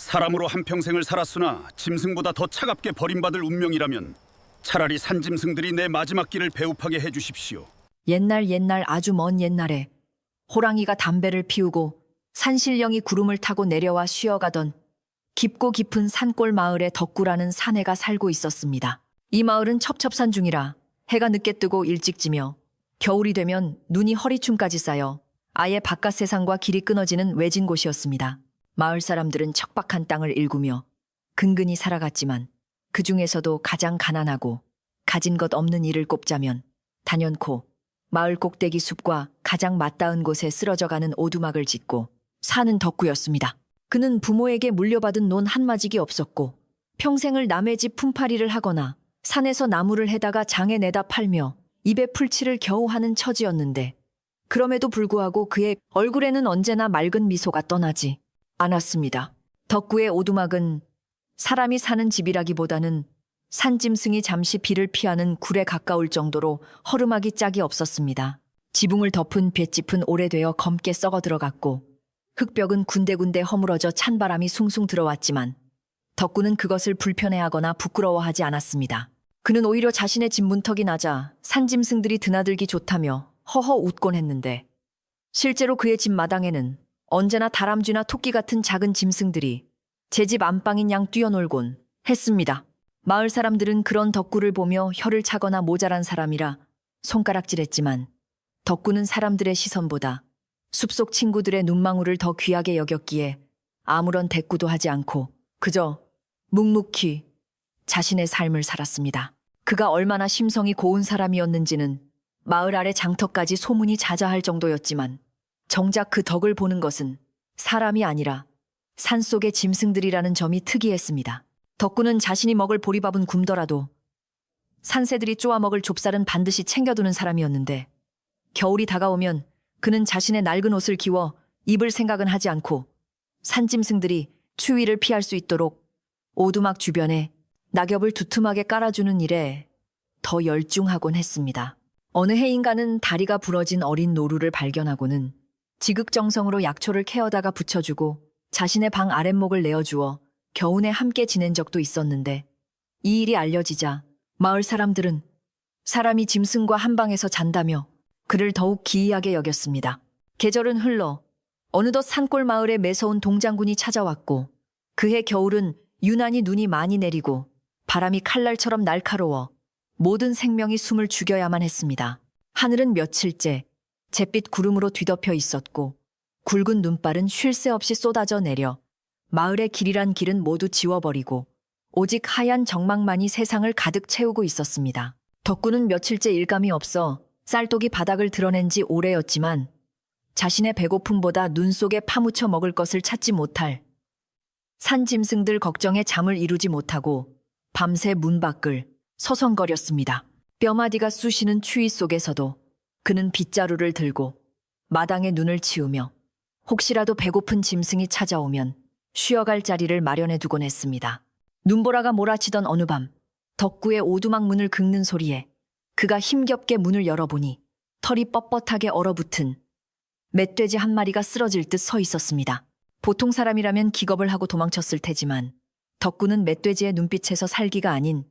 사람으로 한평생을 살았으나 짐승보다 더 차갑게 버림받을 운명이라면 차라리 산짐승들이 내 마지막 길을 배웁하게 해주십시오. 옛날 아주 먼 옛날에 호랑이가 담배를 피우고 산신령이 구름을 타고 내려와 쉬어가던 깊고 깊은 산골 마을에 덕구라는 사내가 살고 있었습니다. 이 마을은 첩첩산 중이라 해가 늦게 뜨고 일찍 지며 겨울이 되면 눈이 허리춤까지 쌓여 아예 바깥 세상과 길이 끊어지는 외진 곳이었습니다. 마을 사람들은 척박한 땅을 일구며 근근히 살아갔지만 그 중에서도 가장 가난하고 가진 것 없는 이를 꼽자면 단연코 마을 꼭대기 숲과 가장 맞닿은 곳에 쓰러져가는 오두막을 짓고 사는 덕구였습니다. 그는 부모에게 물려받은 논 한마직이 없었고 평생을 남의 집 품팔이를 하거나 산에서 나무를 해다가 장에 내다 팔며 입에 풀칠을 겨우 하는 처지였는데 그럼에도 불구하고 그의 얼굴에는 언제나 맑은 미소가 떠나지 않았습니다. 덕구의 오두막은 사람이 사는 집이라기보다는 산짐승이 잠시 비를 피하는 굴에 가까울 정도로 허름하기 짝이 없었습니다. 지붕을 덮은 볏짚은 오래되어 검게 썩어 들어갔고 흙벽은 군데군데 허물어져 찬바람이 숭숭 들어왔지만 덕구는 그것을 불편해하거나 부끄러워하지 않았습니다. 그는 오히려 자신의 집 문턱이 낮아 산짐승들이 드나들기 좋다며 허허 웃곤 했는데 실제로 그의 집 마당에는 언제나 다람쥐나 토끼 같은 작은 짐승들이 제 집 안방인 양 뛰어놀곤 했습니다. 마을 사람들은 그런 덕구를 보며 혀를 차거나 모자란 사람이라 손가락질했지만 덕구는 사람들의 시선보다 숲속 친구들의 눈망울을 더 귀하게 여겼기에 아무런 대꾸도 하지 않고 그저 묵묵히 자신의 삶을 살았습니다. 그가 얼마나 심성이 고운 사람이었는지는 마을 아래 장터까지 소문이 자자할 정도였지만 정작 그 덕을 보는 것은 사람이 아니라 산속의 짐승들이라는 점이 특이했습니다. 덕구는 자신이 먹을 보리밥은 굶더라도 산새들이 쪼아먹을 좁쌀은 반드시 챙겨두는 사람이었는데 겨울이 다가오면 그는 자신의 낡은 옷을 기워 입을 생각은 하지 않고 산짐승들이 추위를 피할 수 있도록 오두막 주변에 낙엽을 두툼하게 깔아주는 일에 더 열중하곤 했습니다. 어느 해인가는 다리가 부러진 어린 노루를 발견하고는 지극정성으로 약초를 캐어다가 붙여주고 자신의 방 아랫목을 내어주어 겨우내 함께 지낸 적도 있었는데 이 일이 알려지자 마을 사람들은 사람이 짐승과 한 방에서 잔다며 그를 더욱 기이하게 여겼습니다. 계절은 흘러 어느덧 산골 마을에 매서운 동장군이 찾아왔고 그해 겨울은 유난히 눈이 많이 내리고 바람이 칼날처럼 날카로워 모든 생명이 숨을 죽여야만 했습니다. 하늘은 며칠째 잿빛 구름으로 뒤덮여 있었고 굵은 눈발은 쉴 새 없이 쏟아져 내려 마을의 길이란 길은 모두 지워버리고 오직 하얀 정막만이 세상을 가득 채우고 있었습니다. 덕구는 며칠째 일감이 없어 쌀독이 바닥을 드러낸 지 오래였지만 자신의 배고픔보다 눈 속에 파묻혀 먹을 것을 찾지 못할 산짐승들 걱정에 잠을 이루지 못하고 밤새 문 밖을 서성거렸습니다. 뼈마디가 쑤시는 추위 속에서도 그는 빗자루를 들고 마당에 눈을 치우며 혹시라도 배고픈 짐승이 찾아오면 쉬어갈 자리를 마련해 두곤 했습니다. 눈보라가 몰아치던 어느 밤 덕구의 오두막 문을 긁는 소리에 그가 힘겹게 문을 열어보니 털이 뻣뻣하게 얼어붙은 멧돼지 한 마리가 쓰러질 듯 서 있었습니다. 보통 사람이라면 기겁을 하고 도망쳤을 테지만 덕구는 멧돼지의 눈빛에서 살기가 아닌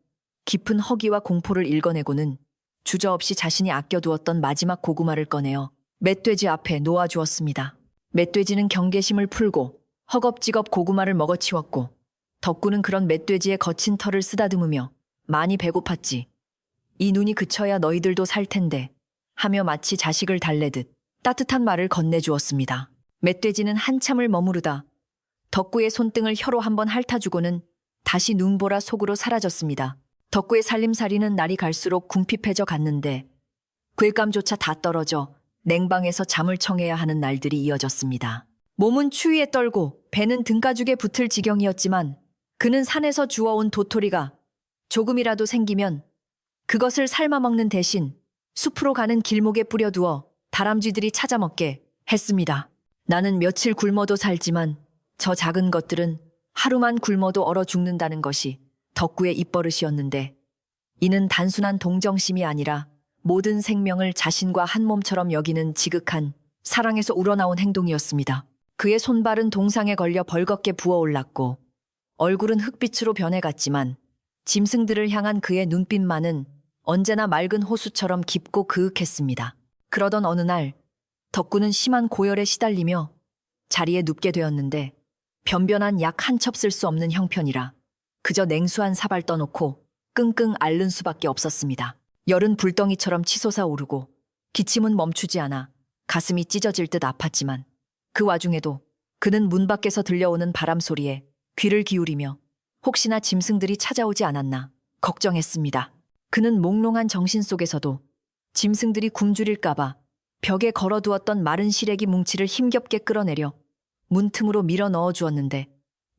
깊은 허기와 공포를 읽어내고는 주저없이 자신이 아껴두었던 마지막 고구마를 꺼내어 멧돼지 앞에 놓아주었습니다. 멧돼지는 경계심을 풀고 허겁지겁 고구마를 먹어치웠고 덕구는 그런 멧돼지의 거친 털을 쓰다듬으며 많이 배고팠지. 이 눈이 그쳐야 너희들도 살 텐데 하며 마치 자식을 달래듯 따뜻한 말을 건네주었습니다. 멧돼지는 한참을 머무르다 덕구의 손등을 혀로 한번 핥아주고는 다시 눈보라 속으로 사라졌습니다. 덕구의 살림살이는 날이 갈수록 궁핍해져 갔는데 곶감조차 다 떨어져 냉방에서 잠을 청해야 하는 날들이 이어졌습니다. 몸은 추위에 떨고 배는 등가죽에 붙을 지경이었지만 그는 산에서 주워온 도토리가 조금이라도 생기면 그것을 삶아 먹는 대신 숲으로 가는 길목에 뿌려두어 다람쥐들이 찾아먹게 했습니다. 나는 며칠 굶어도 살지만 저 작은 것들은 하루만 굶어도 얼어 죽는다는 것이 덕구의 입버릇이었는데 이는 단순한 동정심이 아니라 모든 생명을 자신과 한 몸처럼 여기는 지극한 사랑에서 우러나온 행동이었습니다. 그의 손발은 동상에 걸려 벌겋게 부어올랐고 얼굴은 흑빛으로 변해갔지만 짐승들을 향한 그의 눈빛만은 언제나 맑은 호수처럼 깊고 그윽했습니다. 그러던 어느 날 덕구는 심한 고열에 시달리며 자리에 눕게 되었는데 변변한 약 한 첩 쓸 수 없는 형편이라 그저 냉수한 사발 떠놓고 끙끙 앓는 수밖에 없었습니다. 열은 불덩이처럼 치솟아 오르고 기침은 멈추지 않아 가슴이 찢어질 듯 아팠지만 그 와중에도 그는 문 밖에서 들려오는 바람 소리에 귀를 기울이며 혹시나 짐승들이 찾아오지 않았나 걱정했습니다. 그는 몽롱한 정신 속에서도 짐승들이 굶주릴까봐 벽에 걸어두었던 마른 시래기 뭉치를 힘겹게 끌어내려 문틈으로 밀어 넣어 주었는데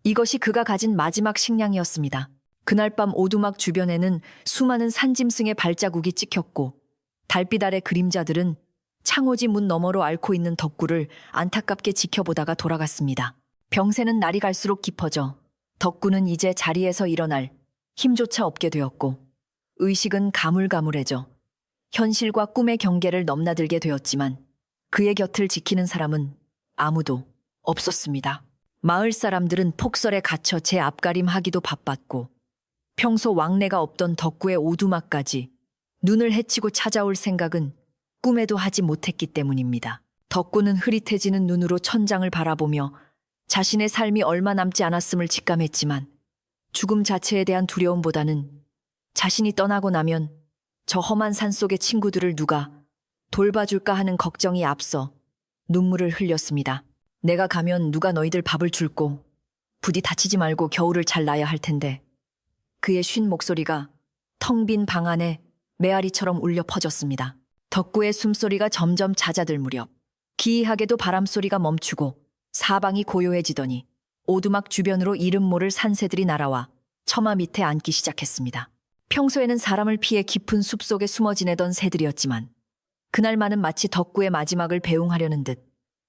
이것이 그가 가진 마지막 식량이었습니다. 그날 밤 오두막 주변에는 수많은 산짐승의 발자국이 찍혔고 달빛 아래 그림자들은 창호지 문 너머로 앓고 있는 덕구를 안타깝게 지켜보다가 돌아갔습니다. 병세는 날이 갈수록 깊어져 덕구는 이제 자리에서 일어날 힘조차 없게 되었고 의식은 가물가물해져 현실과 꿈의 경계를 넘나들게 되었지만 그의 곁을 지키는 사람은 아무도 없었습니다. 마을 사람들은 폭설에 갇혀 제 앞가림하기도 바빴고 평소 왕래가 없던 덕구의 오두막까지 눈을 헤치고 찾아올 생각은 꿈에도 하지 못했기 때문입니다. 덕구는 흐릿해지는 눈으로 천장을 바라보며 자신의 삶이 얼마 남지 않았음을 직감했지만 죽음 자체에 대한 두려움보다는 자신이 떠나고 나면 저 험한 산속의 친구들을 누가 돌봐줄까 하는 걱정이 앞서 눈물을 흘렸습니다. 내가 가면 누가 너희들 밥을 줄고 부디 다치지 말고 겨울을 잘 나야 할 텐데. 그의 쉰 목소리가 텅 빈 방 안에 메아리처럼 울려 퍼졌습니다. 덕구의 숨소리가 점점 잦아들 무렵 기이하게도 바람소리가 멈추고 사방이 고요해지더니 오두막 주변으로 이름 모를 산새들이 날아와 처마 밑에 앉기 시작했습니다. 평소에는 사람을 피해 깊은 숲속에 숨어 지내던 새들이었지만 그날만은 마치 덕구의 마지막을 배웅하려는 듯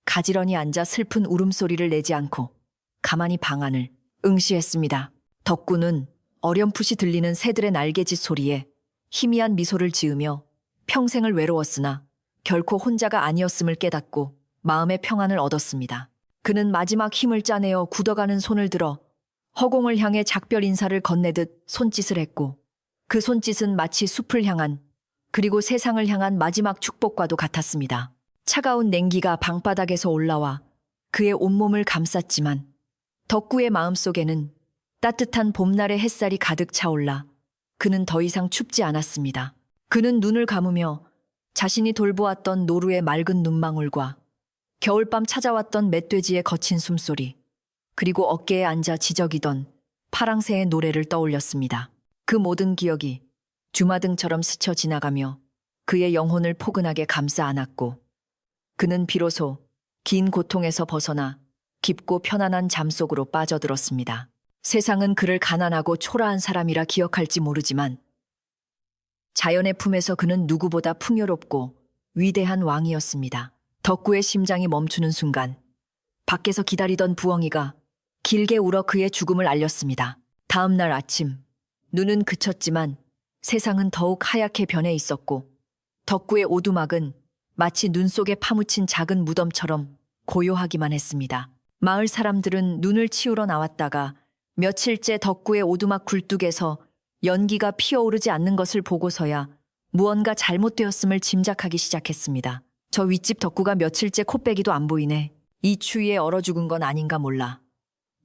가지런히 앉아 슬픈 울음소리를 내지 않고 가만히 방 안을 응시했습니다. 덕구는 어렴풋이 들리는 새들의 날개짓 소리에 희미한 미소를 지으며 평생을 외로웠으나 결코 혼자가 아니었음을 깨닫고 마음의 평안을 얻었습니다. 그는 마지막 힘을 짜내어 굳어가는 손을 들어 허공을 향해 작별 인사를 건네듯 손짓을 했고 그 손짓은 마치 숲을 향한 그리고 세상을 향한 마지막 축복과도 같았습니다. 차가운 냉기가 방바닥에서 올라와 그의 온몸을 감쌌지만 덕구의 마음속에는 따뜻한 봄날의 햇살이 가득 차올라 그는 더 이상 춥지 않았습니다. 그는 눈을 감으며 자신이 돌보았던 노루의 맑은 눈망울과 겨울밤 찾아왔던 멧돼지의 거친 숨소리 그리고 어깨에 앉아 지저귀던 파랑새의 노래를 떠올렸습니다. 그 모든 기억이 주마등처럼 스쳐 지나가며 그의 영혼을 포근하게 감싸 안았고 그는 비로소 긴 고통에서 벗어나 깊고 편안한 잠속으로 빠져들었습니다. 세상은 그를 가난하고 초라한 사람이라 기억할지 모르지만 자연의 품에서 그는 누구보다 풍요롭고 위대한 왕이었습니다. 덕구의 심장이 멈추는 순간 밖에서 기다리던 부엉이가 길게 울어 그의 죽음을 알렸습니다. 다음 날 아침 눈은 그쳤지만 세상은 더욱 하얗게 변해 있었고 덕구의 오두막은 마치 눈 속에 파묻힌 작은 무덤처럼 고요하기만 했습니다. 마을 사람들은 눈을 치우러 나왔다가 며칠째 덕구의 오두막 굴뚝에서 연기가 피어오르지 않는 것을 보고서야 무언가 잘못되었음을 짐작하기 시작했습니다. 저 윗집 덕구가 며칠째 코빼기도 안 보이네. 이 추위에 얼어 죽은 건 아닌가 몰라.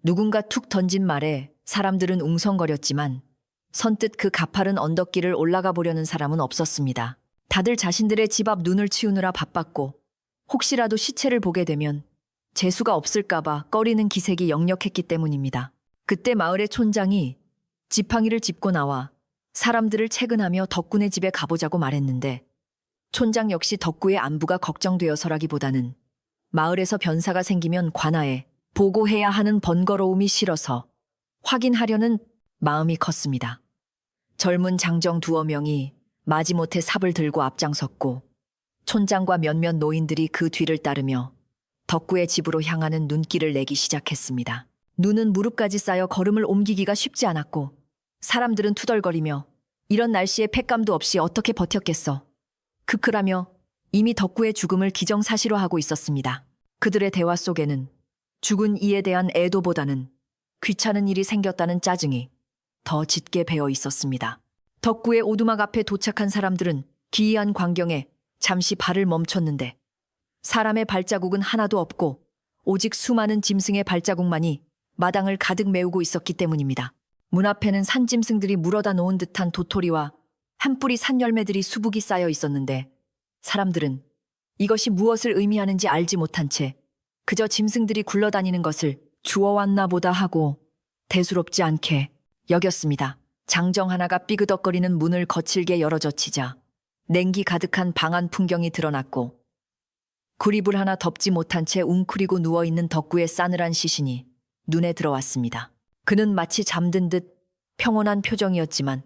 누군가 툭 던진 말에 사람들은 웅성거렸지만 선뜻 그 가파른 언덕길을 올라가 보려는 사람은 없었습니다. 다들 자신들의 집 앞 눈을 치우느라 바빴고 혹시라도 시체를 보게 되면 재수가 없을까봐 꺼리는 기색이 역력했기 때문입니다. 그때 마을의 촌장이 지팡이를 짚고 나와 사람들을 채근하며 덕구네 집에 가보자고 말했는데 촌장 역시 덕구의 안부가 걱정되어서라기보다는 마을에서 변사가 생기면 관아에 보고해야 하는 번거로움이 싫어서 확인하려는 마음이 컸습니다. 젊은 장정 두어 명이 마지못해 삽을 들고 앞장섰고 촌장과 몇몇 노인들이 그 뒤를 따르며 덕구의 집으로 향하는 눈길을 내기 시작했습니다. 눈은 무릎까지 쌓여 걸음을 옮기기가 쉽지 않았고 사람들은 투덜거리며 이런 날씨에 팩감도 없이 어떻게 버텼겠어. 크크라며 이미 덕구의 죽음을 기정사실화하고 있었습니다. 그들의 대화 속에는 죽은 이에 대한 애도보다는 귀찮은 일이 생겼다는 짜증이 더 짙게 배어 있었습니다. 덕구의 오두막 앞에 도착한 사람들은 기이한 광경에 잠시 발을 멈췄는데 사람의 발자국은 하나도 없고 오직 수많은 짐승의 발자국만이 마당을 가득 메우고 있었기 때문입니다. 문 앞에는 산짐승들이 물어다 놓은 듯한 도토리와 한 뿌리 산열매들이 수북이 쌓여 있었는데 사람들은 이것이 무엇을 의미하는지 알지 못한 채 그저 짐승들이 굴러다니는 것을 주워왔나 보다 하고 대수롭지 않게 여겼습니다. 장정 하나가 삐그덕거리는 문을 거칠게 열어젖히자 냉기 가득한 방 안 풍경이 드러났고 구리불 하나 덮지 못한 채 웅크리고 누워있는 덕구의 싸늘한 시신이 눈에 들어왔습니다. 그는 마치 잠든 듯 평온한 표정이었지만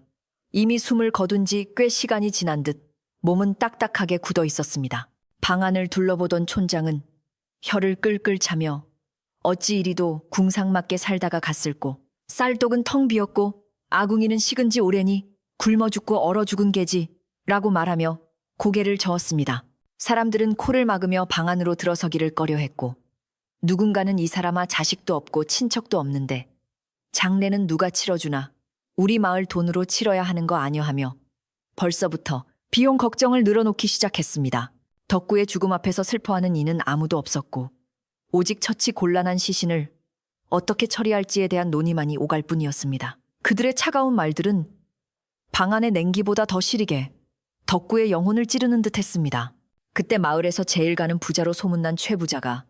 이미 숨을 거둔 지 꽤 시간이 지난 듯 몸은 딱딱하게 굳어 있었습니다. 방 안을 둘러보던 촌장은 혀를 끌끌 차며 어찌 이리도 궁상맞게 살다가 갔을꼬. 쌀독은 텅 비었고 아궁이는 식은 지 오래니 굶어 죽고 얼어 죽은 게지 라고 말하며 고개를 저었습니다. 사람들은 코를 막으며 방 안으로 들어서기를 꺼려했고 누군가는 이 사람아 자식도 없고 친척도 없는데 장례는 누가 치러주나 우리 마을 돈으로 치러야 하는 거 아뇨 하며 벌써부터 비용 걱정을 늘어놓기 시작했습니다. 덕구의 죽음 앞에서 슬퍼하는 이는 아무도 없었고 오직 처치 곤란한 시신을 어떻게 처리할지에 대한 논의만이 오갈 뿐이었습니다. 그들의 차가운 말들은 방 안의 냉기보다 더 시리게 덕구의 영혼을 찌르는 듯 했습니다. 그때 마을에서 제일 가는 부자로 소문난 최 부자가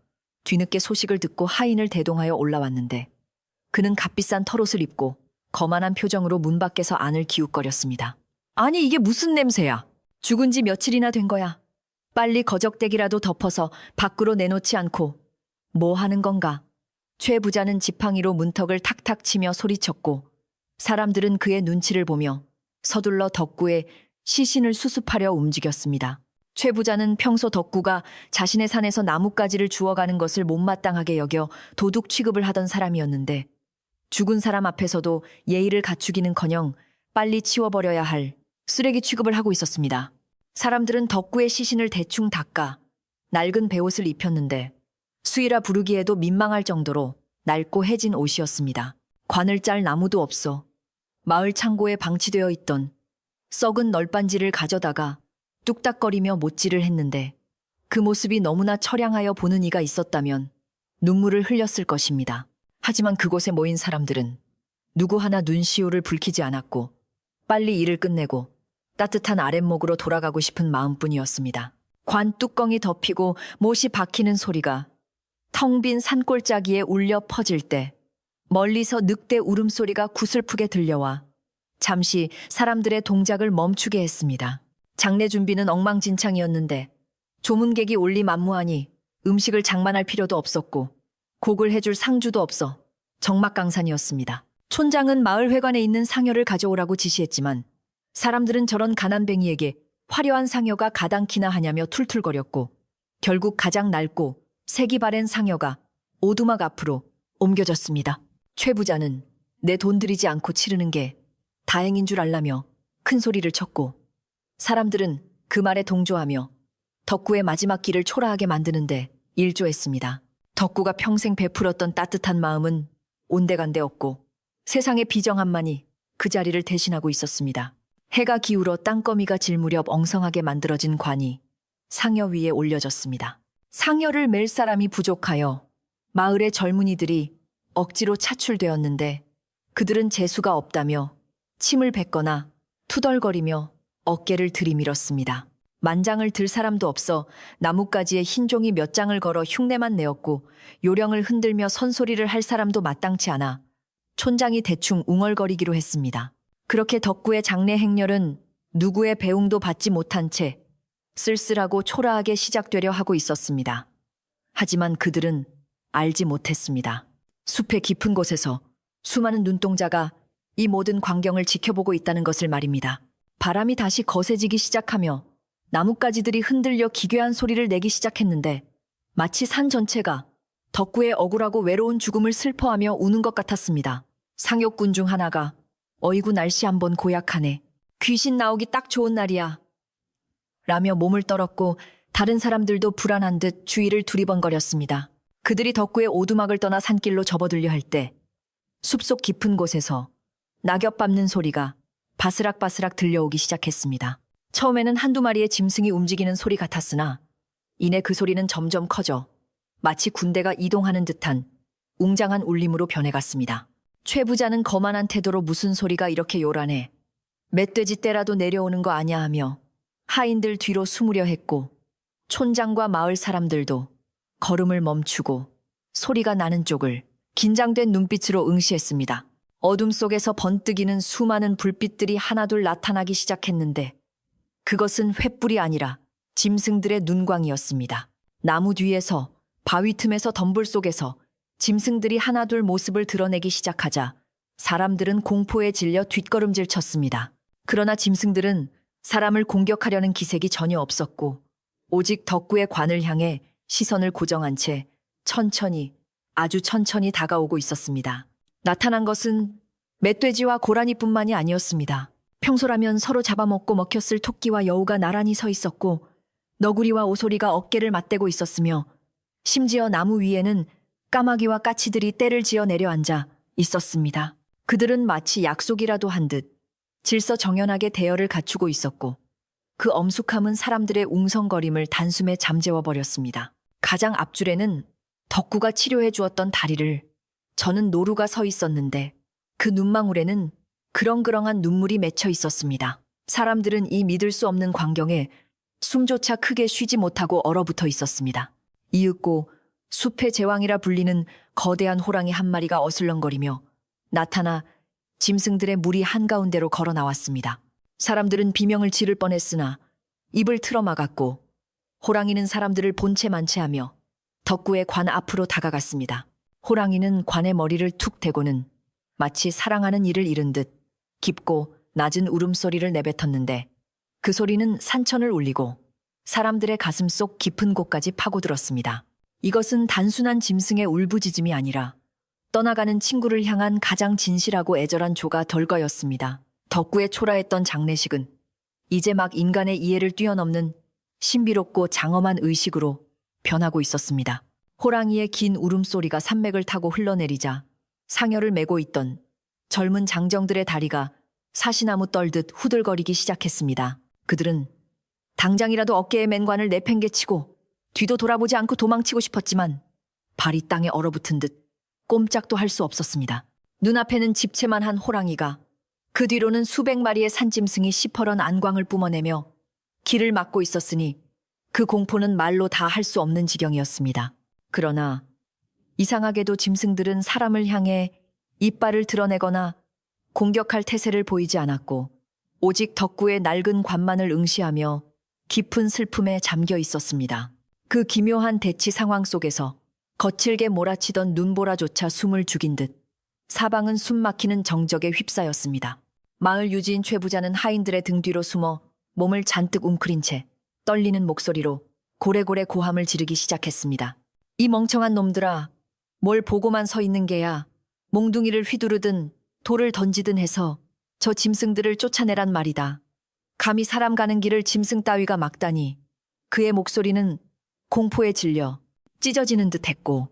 뒤늦게 소식을 듣고 하인을 대동하여 올라왔는데 그는 값비싼 털옷을 입고 거만한 표정으로 문 밖에서 안을 기웃거렸습니다. 아니 이게 무슨 냄새야? 죽은 지 며칠이나 된 거야. 빨리 거적대기라도 덮어서 밖으로 내놓지 않고 뭐 하는 건가? 최 부자는 지팡이로 문턱을 탁탁 치며 소리쳤고 사람들은 그의 눈치를 보며 서둘러 덕구의 시신을 수습하려 움직였습니다. 최 부자는 평소 덕구가 자신의 산에서 나뭇가지를 주워가는 것을 못마땅하게 여겨 도둑 취급을 하던 사람이었는데 죽은 사람 앞에서도 예의를 갖추기는커녕 빨리 치워버려야 할 쓰레기 취급을 하고 있었습니다. 사람들은 덕구의 시신을 대충 닦아 낡은 베옷을 입혔는데 수이라 부르기에도 민망할 정도로 낡고 해진 옷이었습니다. 관을 짤 나무도 없어 마을 창고에 방치되어 있던 썩은 널빤지를 가져다가 뚝딱거리며 못질을 했는데 그 모습이 너무나 처량하여 보는 이가 있었다면 눈물을 흘렸을 것입니다. 하지만 그곳에 모인 사람들은 누구 하나 눈시울을 붉히지 않았고 빨리 일을 끝내고 따뜻한 아랫목으로 돌아가고 싶은 마음뿐이었습니다. 관 뚜껑이 덮이고 못이 박히는 소리가 텅 빈 산골짜기에 울려 퍼질 때 멀리서 늑대 울음소리가 구슬프게 들려와 잠시 사람들의 동작을 멈추게 했습니다. 장례 준비는 엉망진창이었는데 조문객이 올리 만무하니 음식을 장만할 필요도 없었고 곡을 해줄 상주도 없어 적막강산이었습니다. 촌장은 마을 회관에 있는 상여를 가져오라고 지시했지만 사람들은 저런 가난뱅이에게 화려한 상여가 가당키나 하냐며 툴툴거렸고 결국 가장 낡고 색이 바랜 상여가 오두막 앞으로 옮겨졌습니다. 최 부자는 내 돈 들이지 않고 치르는 게 다행인 줄 알라며 큰 소리를 쳤고 사람들은 그 말에 동조하며 덕구의 마지막 길을 초라하게 만드는데 일조했습니다. 덕구가 평생 베풀었던 따뜻한 마음은 온데간데 없고 세상의 비정함만이 그 자리를 대신하고 있었습니다. 해가 기울어 땅거미가 질 무렵 엉성하게 만들어진 관이 상여 위에 올려졌습니다. 상여를 맬 사람이 부족하여 마을의 젊은이들이 억지로 차출되었는데 그들은 재수가 없다며 침을 뱉거나 투덜거리며 어깨를 들이밀었습니다. 만장을 들 사람도 없어 나뭇가지에 흰 종이 몇 장을 걸어 흉내만 내었고 요령을 흔들며 선소리를 할 사람도 마땅치 않아 촌장이 대충 웅얼거리기로 했습니다. 그렇게 덕구의 장례 행렬은 누구의 배웅도 받지 못한 채 쓸쓸하고 초라하게 시작되려 하고 있었습니다. 하지만 그들은 알지 못했습니다. 숲의 깊은 곳에서 수많은 눈동자가 이 모든 광경을 지켜보고 있다는 것을 말입니다. 바람이 다시 거세지기 시작하며 나뭇가지들이 흔들려 기괴한 소리를 내기 시작했는데 마치 산 전체가 덕구의 억울하고 외로운 죽음을 슬퍼하며 우는 것 같았습니다. 상욕군 중 하나가 어이구 날씨 한번 고약하네. 귀신 나오기 딱 좋은 날이야. 라며 몸을 떨었고 다른 사람들도 불안한 듯 주위를 두리번거렸습니다. 그들이 덕구의 오두막을 떠나 산길로 접어들려 할 때 숲속 깊은 곳에서 낙엽 밟는 소리가 바스락바스락 들려오기 시작했습니다. 처음에는 한두 마리의 짐승이 움직이는 소리 같았으나 이내 그 소리는 점점 커져 마치 군대가 이동하는 듯한 웅장한 울림으로 변해갔습니다. 최 부자는 거만한 태도로 무슨 소리가 이렇게 요란해 멧돼지 떼라도 내려오는 거 아냐 하며 하인들 뒤로 숨으려 했고 촌장과 마을 사람들도 걸음을 멈추고 소리가 나는 쪽을 긴장된 눈빛으로 응시했습니다. 어둠 속에서 번뜩이는 수많은 불빛들이 하나둘 나타나기 시작했는데 그것은 횃불이 아니라 짐승들의 눈광이었습니다. 나무 뒤에서 바위 틈에서 덤불 속에서 짐승들이 하나둘 모습을 드러내기 시작하자 사람들은 공포에 질려 뒷걸음질 쳤습니다. 그러나 짐승들은 사람을 공격하려는 기색이 전혀 없었고 오직 덕구의 관을 향해 시선을 고정한 채 천천히 아주 천천히 다가오고 있었습니다. 나타난 것은 멧돼지와 고라니뿐만이 아니었습니다. 평소라면 서로 잡아먹고 먹혔을 토끼와 여우가 나란히 서 있었고 너구리와 오소리가 어깨를 맞대고 있었으며 심지어 나무 위에는 까마귀와 까치들이 떼를 지어 내려앉아 있었습니다. 그들은 마치 약속이라도 한 듯 질서정연하게 대열을 갖추고 있었고 그 엄숙함은 사람들의 웅성거림을 단숨에 잠재워 버렸습니다. 가장 앞줄에는 덕구가 치료해 주었던 다리를 저는 노루가 서 있었는데 그 눈망울에는 그렁그렁한 눈물이 맺혀 있었습니다. 사람들은 이 믿을 수 없는 광경에 숨조차 크게 쉬지 못하고 얼어붙어 있었습니다. 이윽고 숲의 제왕이라 불리는 거대한 호랑이 한 마리가 어슬렁거리며 나타나 짐승들의 무리 한가운데로 걸어 나왔습니다. 사람들은 비명을 지를 뻔했으나 입을 틀어막았고 호랑이는 사람들을 본체 만체하며 덕구의 관 앞으로 다가갔습니다. 호랑이는 관의 머리를 툭 대고는 마치 사랑하는 이를 잃은 듯 깊고 낮은 울음소리를 내뱉었는데 그 소리는 산천을 울리고 사람들의 가슴 속 깊은 곳까지 파고들었습니다. 이것은 단순한 짐승의 울부짖음이 아니라 떠나가는 친구를 향한 가장 진실하고 애절한 조가 덜거였습니다. 덕구의 초라했던 장례식은 이제 막 인간의 이해를 뛰어넘는 신비롭고 장엄한 의식으로 변하고 있었습니다. 호랑이의 긴 울음소리가 산맥을 타고 흘러내리자 상여를 메고 있던 젊은 장정들의 다리가 사시나무 떨듯 후들거리기 시작했습니다. 그들은 당장이라도 어깨에 맨 관을 내팽개치고 뒤도 돌아보지 않고 도망치고 싶었지만 발이 땅에 얼어붙은 듯 꼼짝도 할 수 없었습니다. 눈앞에는 집채만 한 호랑이가 그 뒤로는 수백 마리의 산짐승이 시퍼런 안광을 뿜어내며 길을 막고 있었으니 그 공포는 말로 다 할 수 없는 지경이었습니다. 그러나 이상하게도 짐승들은 사람을 향해 이빨을 드러내거나 공격할 태세를 보이지 않았고 오직 덕구의 낡은 관만을 응시하며 깊은 슬픔에 잠겨 있었습니다. 그 기묘한 대치 상황 속에서 거칠게 몰아치던 눈보라조차 숨을 죽인 듯 사방은 숨막히는 정적에 휩싸였습니다. 마을 유지인 최 부자는 하인들의 등 뒤로 숨어 몸을 잔뜩 웅크린 채 떨리는 목소리로 고래고래 고함을 지르기 시작했습니다. 이 멍청한 놈들아, 뭘 보고만 서 있는 게야. 몽둥이를 휘두르든 돌을 던지든 해서 저 짐승들을 쫓아내란 말이다. 감히 사람 가는 길을 짐승 따위가 막다니. 그의 목소리는 공포에 질려 찢어지는 듯 했고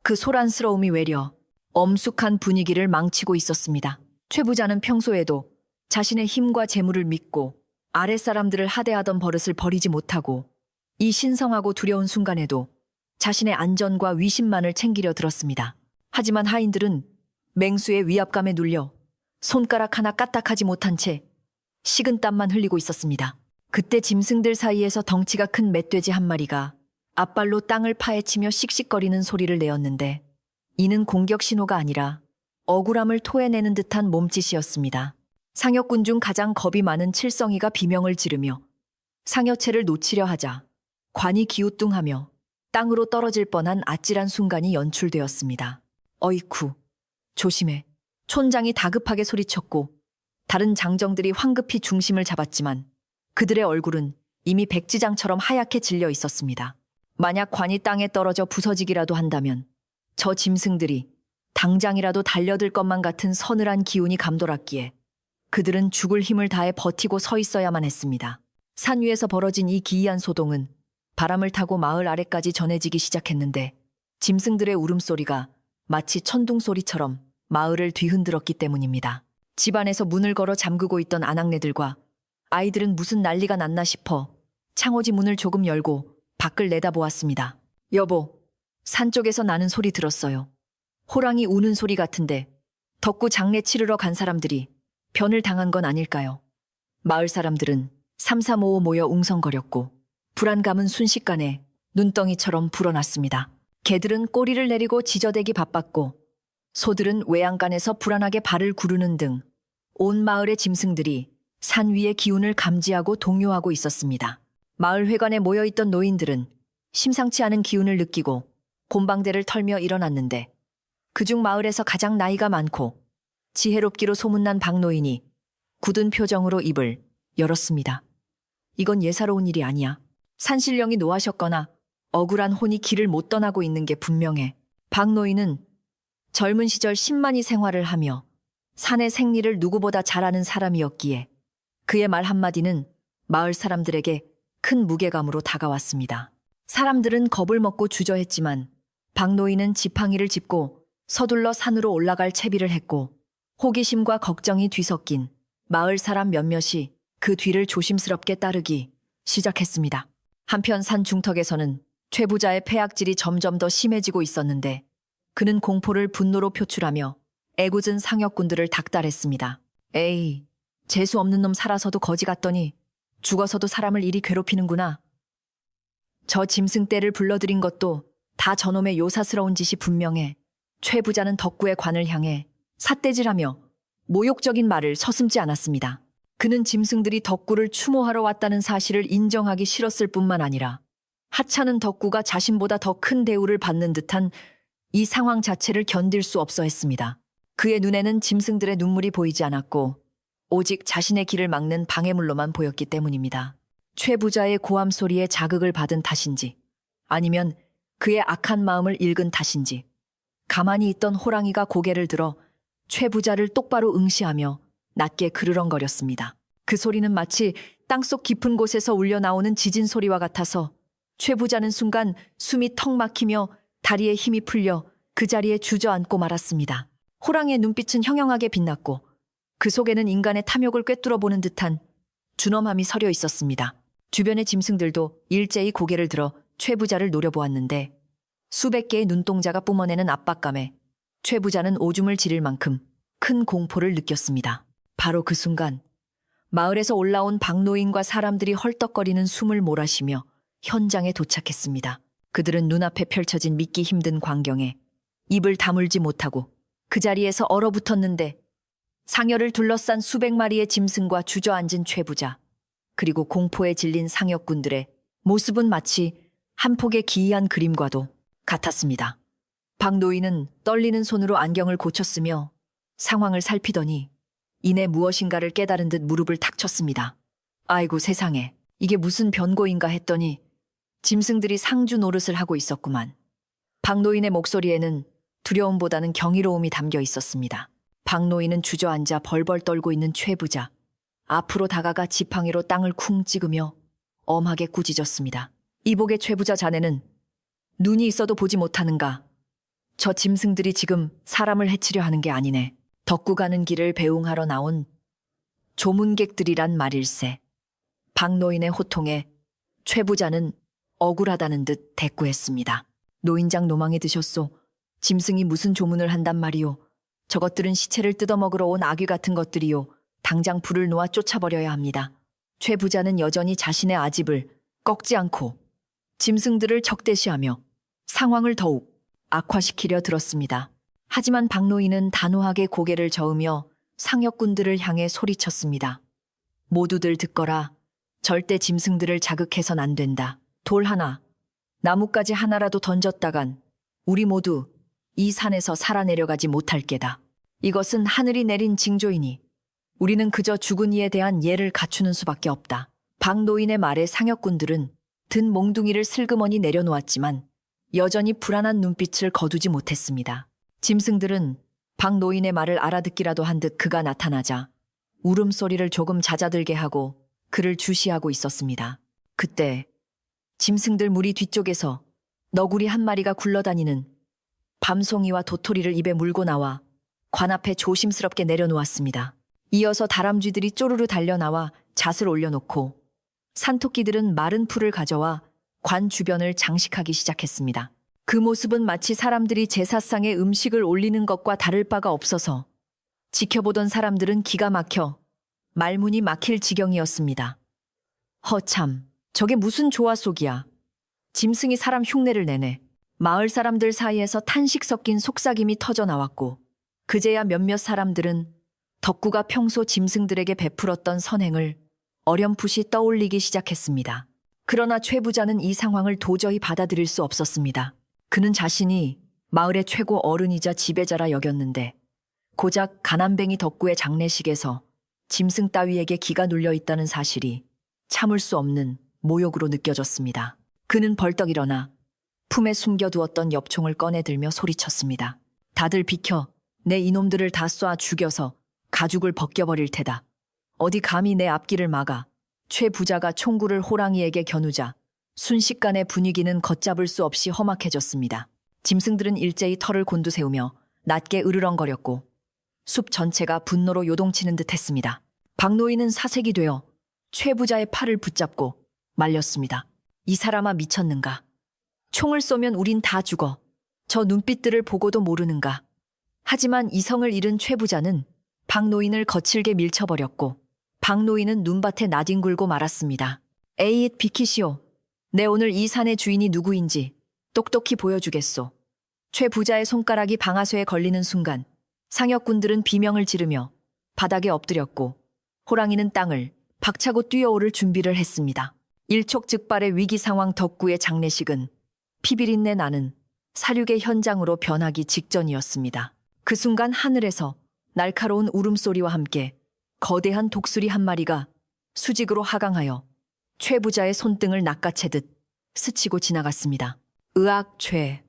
그 소란스러움이 외려 엄숙한 분위기를 망치고 있었습니다. 최 부자는 평소에도 자신의 힘과 재물을 믿고 아랫사람들을 하대하던 버릇을 버리지 못하고 이 신성하고 두려운 순간에도 자신의 안전과 위신만을 챙기려 들었습니다. 하지만 하인들은 맹수의 위압감에 눌려 손가락 하나 까딱하지 못한 채 식은땀만 흘리고 있었습니다. 그때 짐승들 사이에서 덩치가 큰 멧돼지 한 마리가 앞발로 땅을 파헤치며 씩씩거리는 소리를 내었는데 이는 공격 신호가 아니라 억울함을 토해내는 듯한 몸짓이었습니다. 상여꾼 중 가장 겁이 많은 칠성이가 비명을 지르며 상여체를 놓치려 하자 관이 기우뚱하며 땅으로 떨어질 뻔한 아찔한 순간이 연출되었습니다. 어이쿠, 조심해. 촌장이 다급하게 소리쳤고 다른 장정들이 황급히 중심을 잡았지만 그들의 얼굴은 이미 백지장처럼 하얗게 질려 있었습니다. 만약 관이 땅에 떨어져 부서지기라도 한다면 저 짐승들이 당장이라도 달려들 것만 같은 서늘한 기운이 감돌았기에 그들은 죽을 힘을 다해 버티고 서 있어야만 했습니다. 산 위에서 벌어진 이 기이한 소동은 바람을 타고 마을 아래까지 전해지기 시작했는데 짐승들의 울음소리가 마치 천둥소리처럼 마을을 뒤흔들었기 때문입니다. 집안에서 문을 걸어 잠그고 있던 아낙네들과 아이들은 무슨 난리가 났나 싶어 창호지 문을 조금 열고 밖을 내다보았습니다. 여보, 산 쪽에서 나는 소리 들었어요. 호랑이 우는 소리 같은데 덕구 장례 치르러 간 사람들이 변을 당한 건 아닐까요? 마을 사람들은 삼삼오오 모여 웅성거렸고 불안감은 순식간에 눈덩이처럼 불어났습니다. 개들은 꼬리를 내리고 지저대기 바빴고 소들은 외양간에서 불안하게 발을 구르는 등 온 마을의 짐승들이 산 위의 기운을 감지하고 동요하고 있었습니다. 마을 회관에 모여있던 노인들은 심상치 않은 기운을 느끼고 곰방대를 털며 일어났는데 그중 마을에서 가장 나이가 많고 지혜롭기로 소문난 박노인이 굳은 표정으로 입을 열었습니다. 이건 예사로운 일이 아니야. 산신령이 노하셨거나 억울한 혼이 길을 못 떠나고 있는 게 분명해. 박노인은 젊은 시절 10만이 생활을 하며 산의 생리를 누구보다 잘 아는 사람이었기에 그의 말 한마디는 마을 사람들에게 큰 무게감으로 다가왔습니다. 사람들은 겁을 먹고 주저했지만 박노인은 지팡이를 짚고 서둘러 산으로 올라갈 채비를 했고 호기심과 걱정이 뒤섞인 마을 사람 몇몇이 그 뒤를 조심스럽게 따르기 시작했습니다. 한편 산 중턱에서는 최 부자의 폐악질이 점점 더 심해지고 있었는데 그는 공포를 분노로 표출하며 애꿎은 상역군들을 닥달했습니다. 에이, 재수 없는 놈 살아서도 거지 같더니 죽어서도 사람을 이리 괴롭히는구나. 저 짐승떼를 불러들인 것도 다 저놈의 요사스러운 짓이 분명해. 최 부자는 덕구의 관을 향해 삿대질하며 모욕적인 말을 서슴지 않았습니다. 그는 짐승들이 덕구를 추모하러 왔다는 사실을 인정하기 싫었을 뿐만 아니라 하찮은 덕구가 자신보다 더 큰 대우를 받는 듯한 이 상황 자체를 견딜 수 없어 했습니다. 그의 눈에는 짐승들의 눈물이 보이지 않았고 오직 자신의 길을 막는 방해물로만 보였기 때문입니다. 최 부자의 고함 소리에 자극을 받은 탓인지 아니면 그의 악한 마음을 읽은 탓인지 가만히 있던 호랑이가 고개를 들어 최 부자를 똑바로 응시하며 낮게 그르렁거렸습니다. 그 소리는 마치 땅속 깊은 곳에서 울려 나오는 지진 소리와 같아서 최 부자는 순간 숨이 턱 막히며 다리에 힘이 풀려 그 자리에 주저앉고 말았습니다. 호랑이의 눈빛은 형형하게 빛났고 그 속에는 인간의 탐욕을 꿰뚫어 보는 듯한 준엄함이 서려 있었습니다. 주변의 짐승들도 일제히 고개를 들어 최 부자를 노려보았는데 수백 개의 눈동자가 뿜어내는 압박감에 최 부자는 오줌을 지를 만큼 큰 공포를 느꼈습니다. 바로 그 순간 마을에서 올라온 박노인과 사람들이 헐떡거리는 숨을 몰아쉬며 현장에 도착했습니다. 그들은 눈앞에 펼쳐진 믿기 힘든 광경에 입을 다물지 못하고 그 자리에서 얼어붙었는데 상여를 둘러싼 수백 마리의 짐승과 주저앉은 최 부자 그리고 공포에 질린 상역군들의 모습은 마치 한 폭의 기이한 그림과도 같았습니다. 박노인은 떨리는 손으로 안경을 고쳤으며 상황을 살피더니 이내 무엇인가를 깨달은 듯 무릎을 탁 쳤습니다. 아이고 세상에, 이게 무슨 변고인가 했더니 짐승들이 상주 노릇을 하고 있었구만. 박노인의 목소리에는 두려움보다는 경이로움이 담겨 있었습니다. 박노인은 주저앉아 벌벌 떨고 있는 최 부자 앞으로 다가가 지팡이로 땅을 쿵 찍으며 엄하게 꾸짖었습니다. 이복의 최 부자 자네는 눈이 있어도 보지 못하는가? 저 짐승들이 지금 사람을 해치려 하는 게 아니네. 덕구 가는 길을 배웅하러 나온 조문객들이란 말일세. 박노인의 호통에 최 부자는 억울하다는 듯 대꾸했습니다. 노인장 노망에 드셨소. 짐승이 무슨 조문을 한단 말이오. 저것들은 시체를 뜯어먹으러 온 아귀 같은 것들이요. 당장 불을 놓아 쫓아버려야 합니다. 최 부자는 여전히 자신의 아집을 꺾지 않고 짐승들을 적대시하며 상황을 더욱 악화시키려 들었습니다. 하지만 박노인은 단호하게 고개를 저으며 상역군들을 향해 소리쳤습니다. 모두들 듣거라. 절대 짐승들을 자극해선 안 된다. 돌 하나, 나뭇가지 하나라도 던졌다간 우리 모두 이 산에서 살아내려가지 못할 게다. 이것은 하늘이 내린 징조이니 우리는 그저 죽은 이에 대한 예를 갖추는 수밖에 없다. 박노인의 말에 상역군들은 든 몽둥이를 슬그머니 내려놓았지만 여전히 불안한 눈빛을 거두지 못했습니다. 짐승들은 박노인의 말을 알아듣기라도 한 듯 그가 나타나자 울음소리를 조금 잦아들게 하고 그를 주시하고 있었습니다. 그때 짐승들 무리 뒤쪽에서 너구리 한 마리가 굴러다니는 밤송이와 도토리를 입에 물고 나와 관 앞에 조심스럽게 내려놓았습니다. 이어서 다람쥐들이 쪼르르 달려나와 잣을 올려놓고 산토끼들은 마른 풀을 가져와 관 주변을 장식하기 시작했습니다. 그 모습은 마치 사람들이 제사상에 음식을 올리는 것과 다를 바가 없어서 지켜보던 사람들은 기가 막혀 말문이 막힐 지경이었습니다. 허참, 저게 무슨 조화 속이야. 짐승이 사람 흉내를 내네. 마을 사람들 사이에서 탄식 섞인 속삭임이 터져 나왔고 그제야 몇몇 사람들은 덕구가 평소 짐승들에게 베풀었던 선행을 어렴풋이 떠올리기 시작했습니다. 그러나 최 부자는 이 상황을 도저히 받아들일 수 없었습니다. 그는 자신이 마을의 최고 어른이자 지배자라 여겼는데 고작 가난뱅이 덕구의 장례식에서 짐승 따위에게 기가 눌려 있다는 사실이 참을 수 없는 모욕으로 느껴졌습니다. 그는 벌떡 일어나 품에 숨겨두었던 엽총을 꺼내들며 소리쳤습니다. 다들 비켜. 내 이놈들을 다 쏴 죽여서 가죽을 벗겨버릴 테다. 어디 감히 내 앞길을 막아. 최 부자가 총구를 호랑이에게 겨누자 순식간에 분위기는 걷잡을 수 없이 험악해졌습니다. 짐승들은 일제히 털을 곤두세우며 낮게 으르렁거렸고 숲 전체가 분노로 요동치는 듯 했습니다. 박노인은 사색이 되어 최 부자의 팔을 붙잡고 말렸습니다. 이 사람아 미쳤는가? 총을 쏘면 우린 다 죽어. 저 눈빛들을 보고도 모르는가? 하지만 이성을 잃은 최 부자는 박노인을 거칠게 밀쳐버렸고 박노인은 눈밭에 나뒹굴고 말았습니다. 에잇 비키시오. 내 오늘 이 산의 주인이 누구인지 똑똑히 보여주겠소. 최 부자의 손가락이 방아쇠에 걸리는 순간 상역군들은 비명을 지르며 바닥에 엎드렸고 호랑이는 땅을 박차고 뛰어오를 준비를 했습니다. 일촉즉발의 위기 상황 덕구의 장례식은 피비린내 나는 사륙의 현장으로 변하기 직전이었습니다. 그 순간 하늘에서 날카로운 울음소리와 함께 거대한 독수리 한 마리가 수직으로 하강하여 최 부자의 손등을 낚아채듯 스치고 지나갔습니다. 으악 최.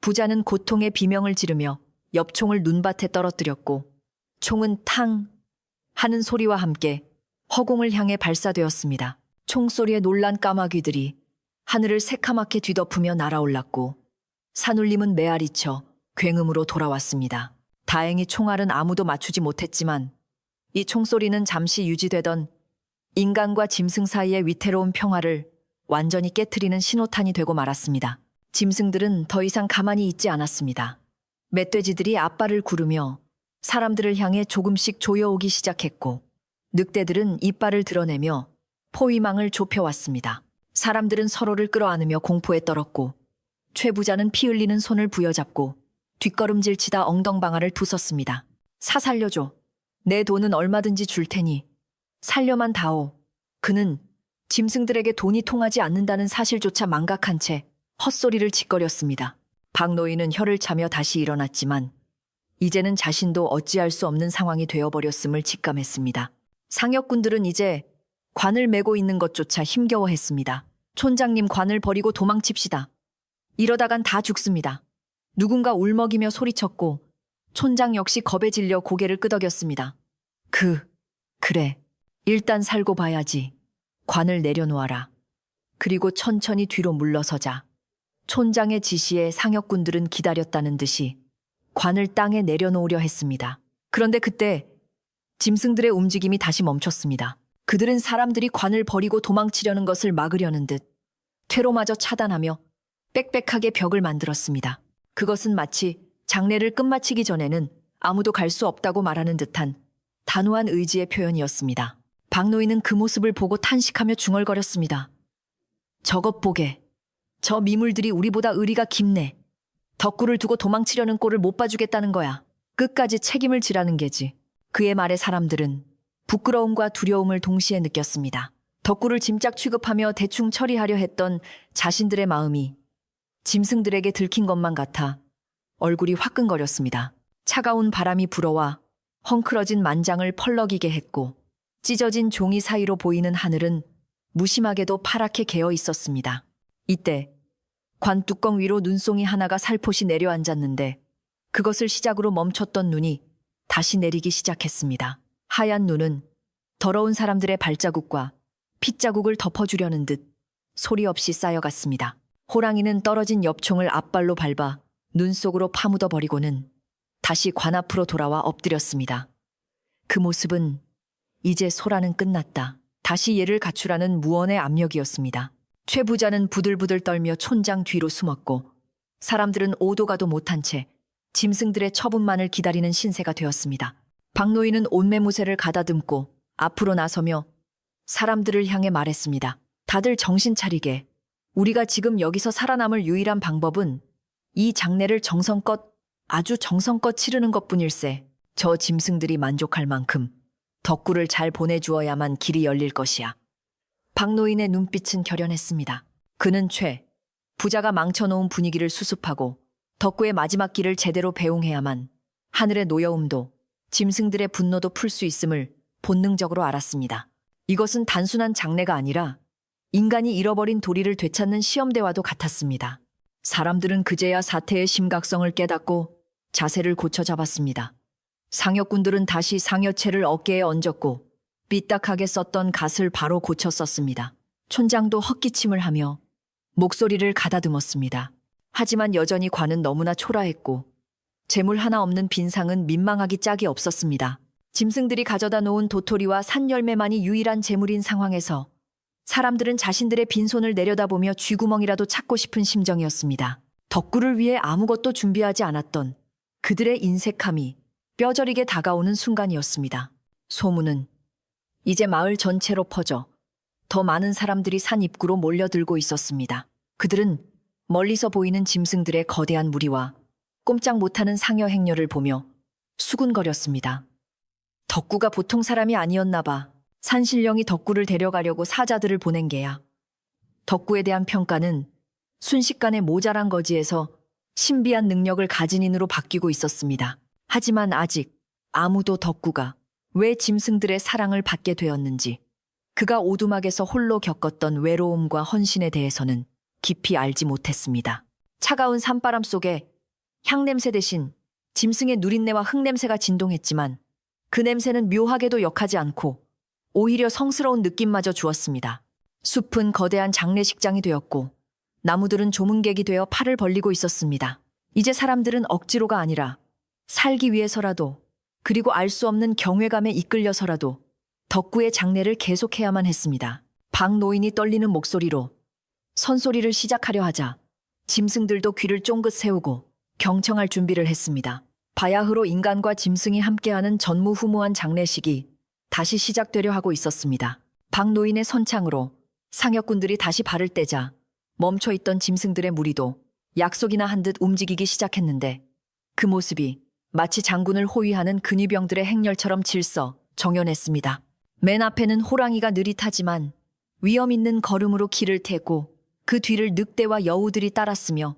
부자는 고통의 비명을 지르며 엽총을 눈밭에 떨어뜨렸고 총은 탕 하는 소리와 함께 허공을 향해 발사되었습니다. 총소리에 놀란 까마귀들이 하늘을 새카맣게 뒤덮으며 날아올랐고 산울림은 메아리쳐 굉음으로 돌아왔습니다. 다행히 총알은 아무도 맞추지 못했지만 이 총소리는 잠시 유지되던 인간과 짐승 사이의 위태로운 평화를 완전히 깨트리는 신호탄이 되고 말았습니다. 짐승들은 더 이상 가만히 있지 않았습니다. 멧돼지들이 앞발을 구르며 사람들을 향해 조금씩 조여오기 시작했고 늑대들은 이빨을 드러내며 포위망을 좁혀왔습니다. 사람들은 서로를 끌어안으며 공포에 떨었고 최 부자는 피 흘리는 손을 부여잡고 뒷걸음질치다 엉덩방아를 부쉈습니다. 살려줘. 내 돈은 얼마든지 줄 테니 살려만 다오. 그는 짐승들에게 돈이 통하지 않는다는 사실조차 망각한 채 헛소리를 짓거렸습니다. 박노인은 혀를 차며 다시 일어났지만 이제는 자신도 어찌할 수 없는 상황이 되어버렸음을 직감했습니다. 상역군들은 이제 관을 메고 있는 것조차 힘겨워했습니다. 촌장님 관을 버리고 도망칩시다. 이러다간 다 죽습니다. 누군가 울먹이며 소리쳤고 촌장 역시 겁에 질려 고개를 끄덕였습니다. 그래. 일단 살고 봐야지. 관을 내려놓아라. 그리고 천천히 뒤로 물러서자. 촌장의 지시에 상역군들은 기다렸다는 듯이 관을 땅에 내려놓으려 했습니다. 그런데 그때 짐승들의 움직임이 다시 멈췄습니다. 그들은 사람들이 관을 버리고 도망치려는 것을 막으려는 듯 퇴로마저 차단하며 빽빽하게 벽을 만들었습니다. 그것은 마치 장례를 끝마치기 전에는 아무도 갈 수 없다고 말하는 듯한 단호한 의지의 표현이었습니다. 박노인은 그 모습을 보고 탄식하며 중얼거렸습니다. 저것 보게. 저 미물들이 우리보다 의리가 깊네. 덕구를 두고 도망치려는 꼴을 못 봐주겠다는 거야. 끝까지 책임을 지라는 게지. 그의 말에 사람들은 부끄러움과 두려움을 동시에 느꼈습니다. 덕구를 짐작 취급하며 대충 처리하려 했던 자신들의 마음이 짐승들에게 들킨 것만 같아 얼굴이 화끈거렸습니다. 차가운 바람이 불어와 헝클어진 만장을 펄럭이게 했고 찢어진 종이 사이로 보이는 하늘은 무심하게도 파랗게 개어 있었습니다. 이때 관 뚜껑 위로 눈송이 하나가 살포시 내려앉았는데 그것을 시작으로 멈췄던 눈이 다시 내리기 시작했습니다. 하얀 눈은 더러운 사람들의 발자국과 핏자국을 덮어주려는 듯 소리 없이 쌓여갔습니다. 호랑이는 떨어진 엽총을 앞발로 밟아 눈 속으로 파묻어 버리고는 다시 관 앞으로 돌아와 엎드렸습니다. 그 모습은 이제 소라는 끝났다. 다시 얘를 갖추라는 무언의 압력이었습니다. 최 부자는 부들부들 떨며 촌장 뒤로 숨었고 사람들은 오도 가도 못한 채 짐승들의 처분만을 기다리는 신세가 되었습니다. 박노인은 옷매무새를 가다듬고 앞으로 나서며 사람들을 향해 말했습니다. 다들 정신 차리게. 우리가 지금 여기서 살아남을 유일한 방법은 이 장례를 정성껏, 아주 정성껏 치르는 것뿐일세. 저 짐승들이 만족할 만큼 덕구를 잘 보내주어야만 길이 열릴 것이야. 박노인의 눈빛은 결연했습니다. 그는 최 부자가 망쳐놓은 분위기를 수습하고 덕구의 마지막 길을 제대로 배웅해야만 하늘의 노여움도 짐승들의 분노도 풀 수 있음을 본능적으로 알았습니다. 이것은 단순한 장례가 아니라 인간이 잃어버린 도리를 되찾는 시험대와도 같았습니다. 사람들은 그제야 사태의 심각성을 깨닫고 자세를 고쳐 잡았습니다. 상여꾼들은 다시 상여채를 어깨에 얹었고 삐딱하게 썼던 갓을 바로 고쳐 썼습니다. 촌장도 헛기침을 하며 목소리를 가다듬었습니다. 하지만 여전히 관은 너무나 초라했고 재물 하나 없는 빈상은 민망하기 짝이 없었습니다. 짐승들이 가져다 놓은 도토리와 산열매만이 유일한 재물인 상황에서 사람들은 자신들의 빈손을 내려다보며 쥐구멍이라도 찾고 싶은 심정이었습니다. 덕구를 위해 아무것도 준비하지 않았던 그들의 인색함이 뼈저리게 다가오는 순간이었습니다. 소문은 이제 마을 전체로 퍼져 더 많은 사람들이 산 입구로 몰려들고 있었습니다. 그들은 멀리서 보이는 짐승들의 거대한 무리와 꼼짝 못하는 상여 행렬을 보며 수군거렸습니다. 덕구가 보통 사람이 아니었나 봐. 산신령이 덕구를 데려가려고 사자들을 보낸 게야. 덕구에 대한 평가는 순식간에 모자란 거지에서 신비한 능력을 가진 인으로 바뀌고 있었습니다. 하지만 아직 아무도 덕구가 왜 짐승들의 사랑을 받게 되었는지, 그가 오두막에서 홀로 겪었던 외로움과 헌신에 대해서는 깊이 알지 못했습니다. 차가운 산바람 속에 향냄새 대신 짐승의 누린내와 흙냄새가 진동했지만 그 냄새는 묘하게도 역하지 않고 오히려 성스러운 느낌마저 주었습니다. 숲은 거대한 장례식장이 되었고 나무들은 조문객이 되어 팔을 벌리고 있었습니다. 이제 사람들은 억지로가 아니라 살기 위해서라도, 그리고 알 수 없는 경외감에 이끌려서라도 덕구의 장례를 계속해야만 했습니다. 박노인이 떨리는 목소리로 선소리를 시작하려 하자 짐승들도 귀를 쫑긋 세우고 경청할 준비를 했습니다. 바야흐로 인간과 짐승이 함께하는 전무후무한 장례식이 다시 시작되려 하고 있었습니다. 박노인의 선창으로 상여꾼들이 다시 발을 떼자 멈춰있던 짐승들의 무리도 약속이나 한 듯 움직이기 시작했는데 그 모습이 마치 장군을 호위하는 근위병들의 행렬처럼 질서 정연했습니다. 맨 앞에는 호랑이가 느릿하지만 위험 있는 걸음으로 길을 태고 그 뒤를 늑대와 여우들이 따랐으며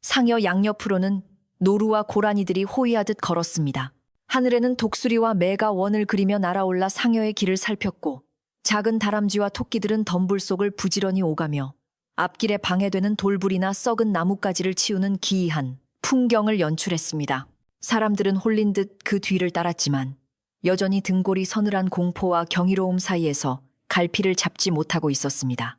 상여 양옆으로는 노루와 고라니들이 호위하듯 걸었습니다. 하늘에는 독수리와 매가 원을 그리며 날아올라 상여의 길을 살폈고 작은 다람쥐와 토끼들은 덤불 속을 부지런히 오가며 앞길에 방해되는 돌불이나 썩은 나뭇가지를 치우는 기이한 풍경을 연출했습니다. 사람들은 홀린 듯 그 뒤를 따랐지만 여전히 등골이 서늘한 공포와 경이로움 사이에서 갈피를 잡지 못하고 있었습니다.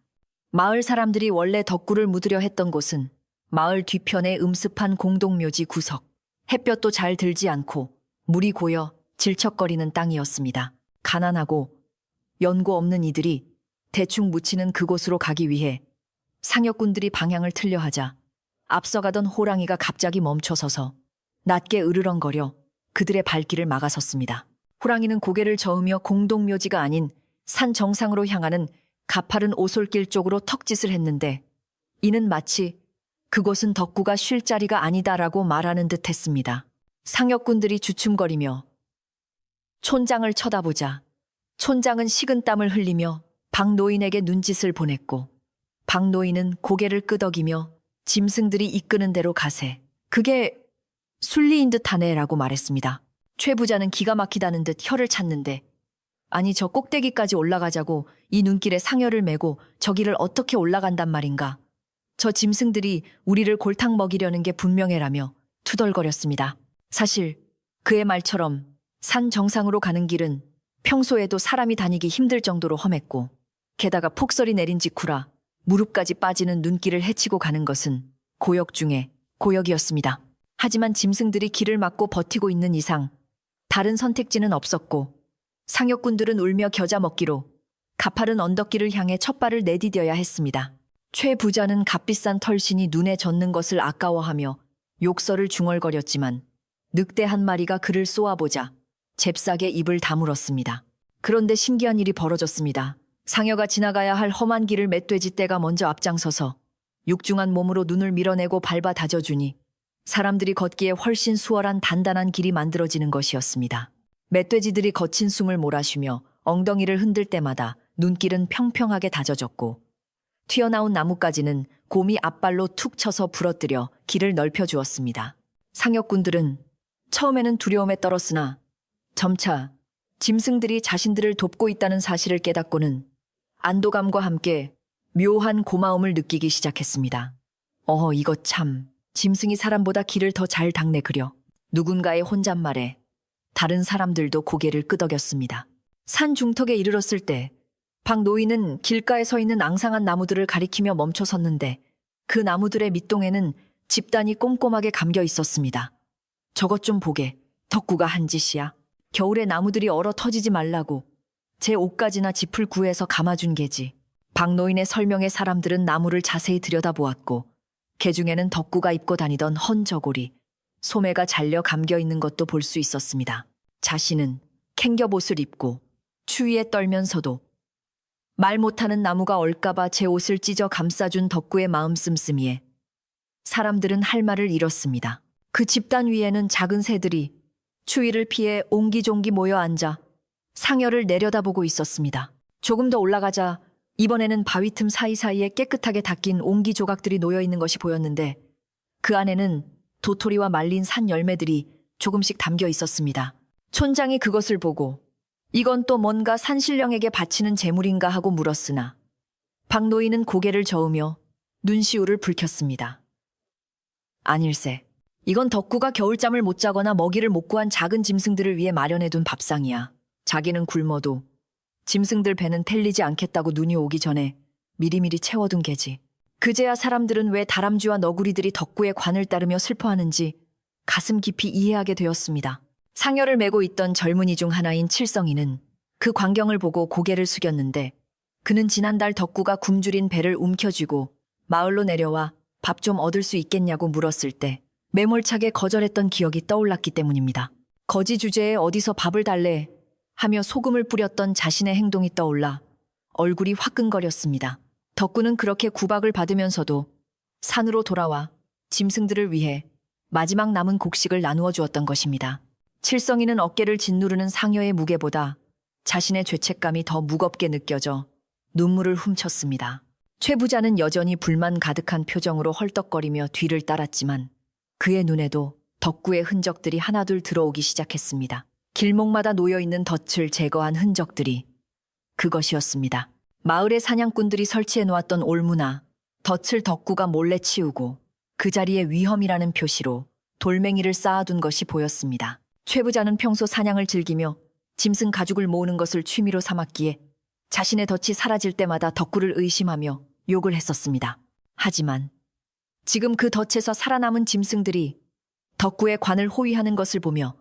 마을 사람들이 원래 덕구를 묻으려 했던 곳은 마을 뒤편의 음습한 공동묘지 구석, 햇볕도 잘 들지 않고 물이 고여 질척거리는 땅이었습니다. 가난하고 연고 없는 이들이 대충 묻히는 그곳으로 가기 위해 상여꾼들이 방향을 틀려 하자 앞서가던 호랑이가 갑자기 멈춰서서 낮게 으르렁거려 그들의 발길을 막아섰습니다. 호랑이는 고개를 저으며 공동묘지가 아닌 산 정상으로 향하는 가파른 오솔길 쪽으로 턱짓을 했는데 이는 마치 그곳은 덕구가 쉴 자리가 아니다라고 말하는 듯 했습니다. 상여꾼들이 주춤거리며 촌장을 쳐다보자 촌장은 식은땀을 흘리며 박노인에게 눈짓을 보냈고 박노인은 고개를 끄덕이며 짐승들이 이끄는 대로 가세. 그게 순리인 듯하네라고 말했습니다. 최 부자는 기가 막히다는 듯 혀를 찾는데 아니 저 꼭대기까지 올라가자고 이 눈길에 상여를 메고 저기를 어떻게 올라간단 말인가. 저 짐승들이 우리를 골탕 먹이려는 게 분명해라며 투덜거렸습니다. 사실 그의 말처럼 산 정상으로 가는 길은 평소에도 사람이 다니기 힘들 정도로 험했고 게다가 폭설이 내린 직후라 무릎까지 빠지는 눈길을 헤치고 가는 것은 고역 중에 고역이었습니다. 하지만 짐승들이 길을 막고 버티고 있는 이상 다른 선택지는 없었고 상역군들은 울며 겨자 먹기로 가파른 언덕길을 향해 첫 발을 내디뎌야 했습니다. 최 부자는 값비싼 털신이 눈에 젖는 것을 아까워하며 욕설을 중얼거렸지만 늑대 한 마리가 그를 쏘아보자 잽싸게 입을 다물었습니다. 그런데 신기한 일이 벌어졌습니다. 상여가 지나가야 할 험한 길을 멧돼지 떼가 먼저 앞장서서 육중한 몸으로 눈을 밀어내고 밟아 다져주니 사람들이 걷기에 훨씬 수월한 단단한 길이 만들어지는 것이었습니다. 멧돼지들이 거친 숨을 몰아쉬며 엉덩이를 흔들 때마다 눈길은 평평하게 다져졌고 튀어나온 나뭇가지는 곰이 앞발로 툭 쳐서 부러뜨려 길을 넓혀주었습니다. 상역군들은 처음에는 두려움에 떨었으나 점차 짐승들이 자신들을 돕고 있다는 사실을 깨닫고는 안도감과 함께 묘한 고마움을 느끼기 시작했습니다. 이거 참, 짐승이 사람보다 길을 더 잘 닦네 그려. 누군가의 혼잣말에 다른 사람들도 고개를 끄덕였습니다. 산 중턱에 이르렀을 때 박 노인은 길가에 서 있는 앙상한 나무들을 가리키며 멈춰 섰는데 그 나무들의 밑동에는 집단이 꼼꼼하게 감겨 있었습니다. 저것 좀 보게, 덕구가 한 짓이야. 겨울에 나무들이 얼어 터지지 말라고 제 옷가지나 짚을 구해서 감아준 게지. 박 노인의 설명에 사람들은 나무를 자세히 들여다보았고 개 중에는 덕구가 입고 다니던 헌 저고리, 소매가 잘려 감겨 있는 것도 볼 수 있었습니다. 자신은 캥겹옷을 입고 추위에 떨면서도 말 못하는 나무가 얼까봐 제 옷을 찢어 감싸준 덕구의 마음 씀씀이에 사람들은 할 말을 잃었습니다. 그 집단 위에는 작은 새들이 추위를 피해 옹기종기 모여 앉아 상여를 내려다보고 있었습니다. 조금 더 올라가자 이번에는 바위 틈 사이사이에 깨끗하게 닦인 옹기 조각들이 놓여 있는 것이 보였는데 그 안에는 도토리와 말린 산 열매들이 조금씩 담겨 있었습니다. 촌장이 그것을 보고 이건 또 뭔가 산신령에게 바치는 제물인가 하고 물었으나 박 노인은 고개를 저으며 눈시울을 붉혔습니다. 아닐세. 이건 덕구가 겨울잠을 못 자거나 먹이를 못 구한 작은 짐승들을 위해 마련해둔 밥상이야. 자기는 굶어도 짐승들 배는 텔리지 않겠다고 눈이 오기 전에 미리미리 채워둔 게지. 그제야 사람들은 왜 다람쥐와 너구리들이 덕구의 관을 따르며 슬퍼하는지 가슴 깊이 이해하게 되었습니다. 상여를 메고 있던 젊은이 중 하나인 칠성이는 그 광경을 보고 고개를 숙였는데 그는 지난달 덕구가 굶주린 배를 움켜쥐고 마을로 내려와 밥 좀 얻을 수 있겠냐고 물었을 때 매몰차게 거절했던 기억이 떠올랐기 때문입니다. 거지 주제에 어디서 밥을 달래 하며 소금을 뿌렸던 자신의 행동이 떠올라 얼굴이 화끈거렸습니다. 덕구는 그렇게 구박을 받으면서도 산으로 돌아와 짐승들을 위해 마지막 남은 곡식을 나누어 주었던 것입니다. 칠성이는 어깨를 짓누르는 상여의 무게보다 자신의 죄책감이 더 무겁게 느껴져 눈물을 훔쳤습니다. 최 부자는 여전히 불만 가득한 표정으로 헐떡거리며 뒤를 따랐지만 그의 눈에도 덕구의 흔적들이 하나둘 들어오기 시작했습니다. 길목마다 놓여있는 덫을 제거한 흔적들이 그것이었습니다. 마을의 사냥꾼들이 설치해 놓았던 올무나 덫을 덕구가 몰래 치우고 그 자리에 위험이라는 표시로 돌멩이를 쌓아둔 것이 보였습니다. 최 부자는 평소 사냥을 즐기며 짐승 가죽을 모으는 것을 취미로 삼았기에 자신의 덫이 사라질 때마다 덕구를 의심하며 욕을 했었습니다. 하지만 지금 그 덫에서 살아남은 짐승들이 덕구의 관을 호위하는 것을 보며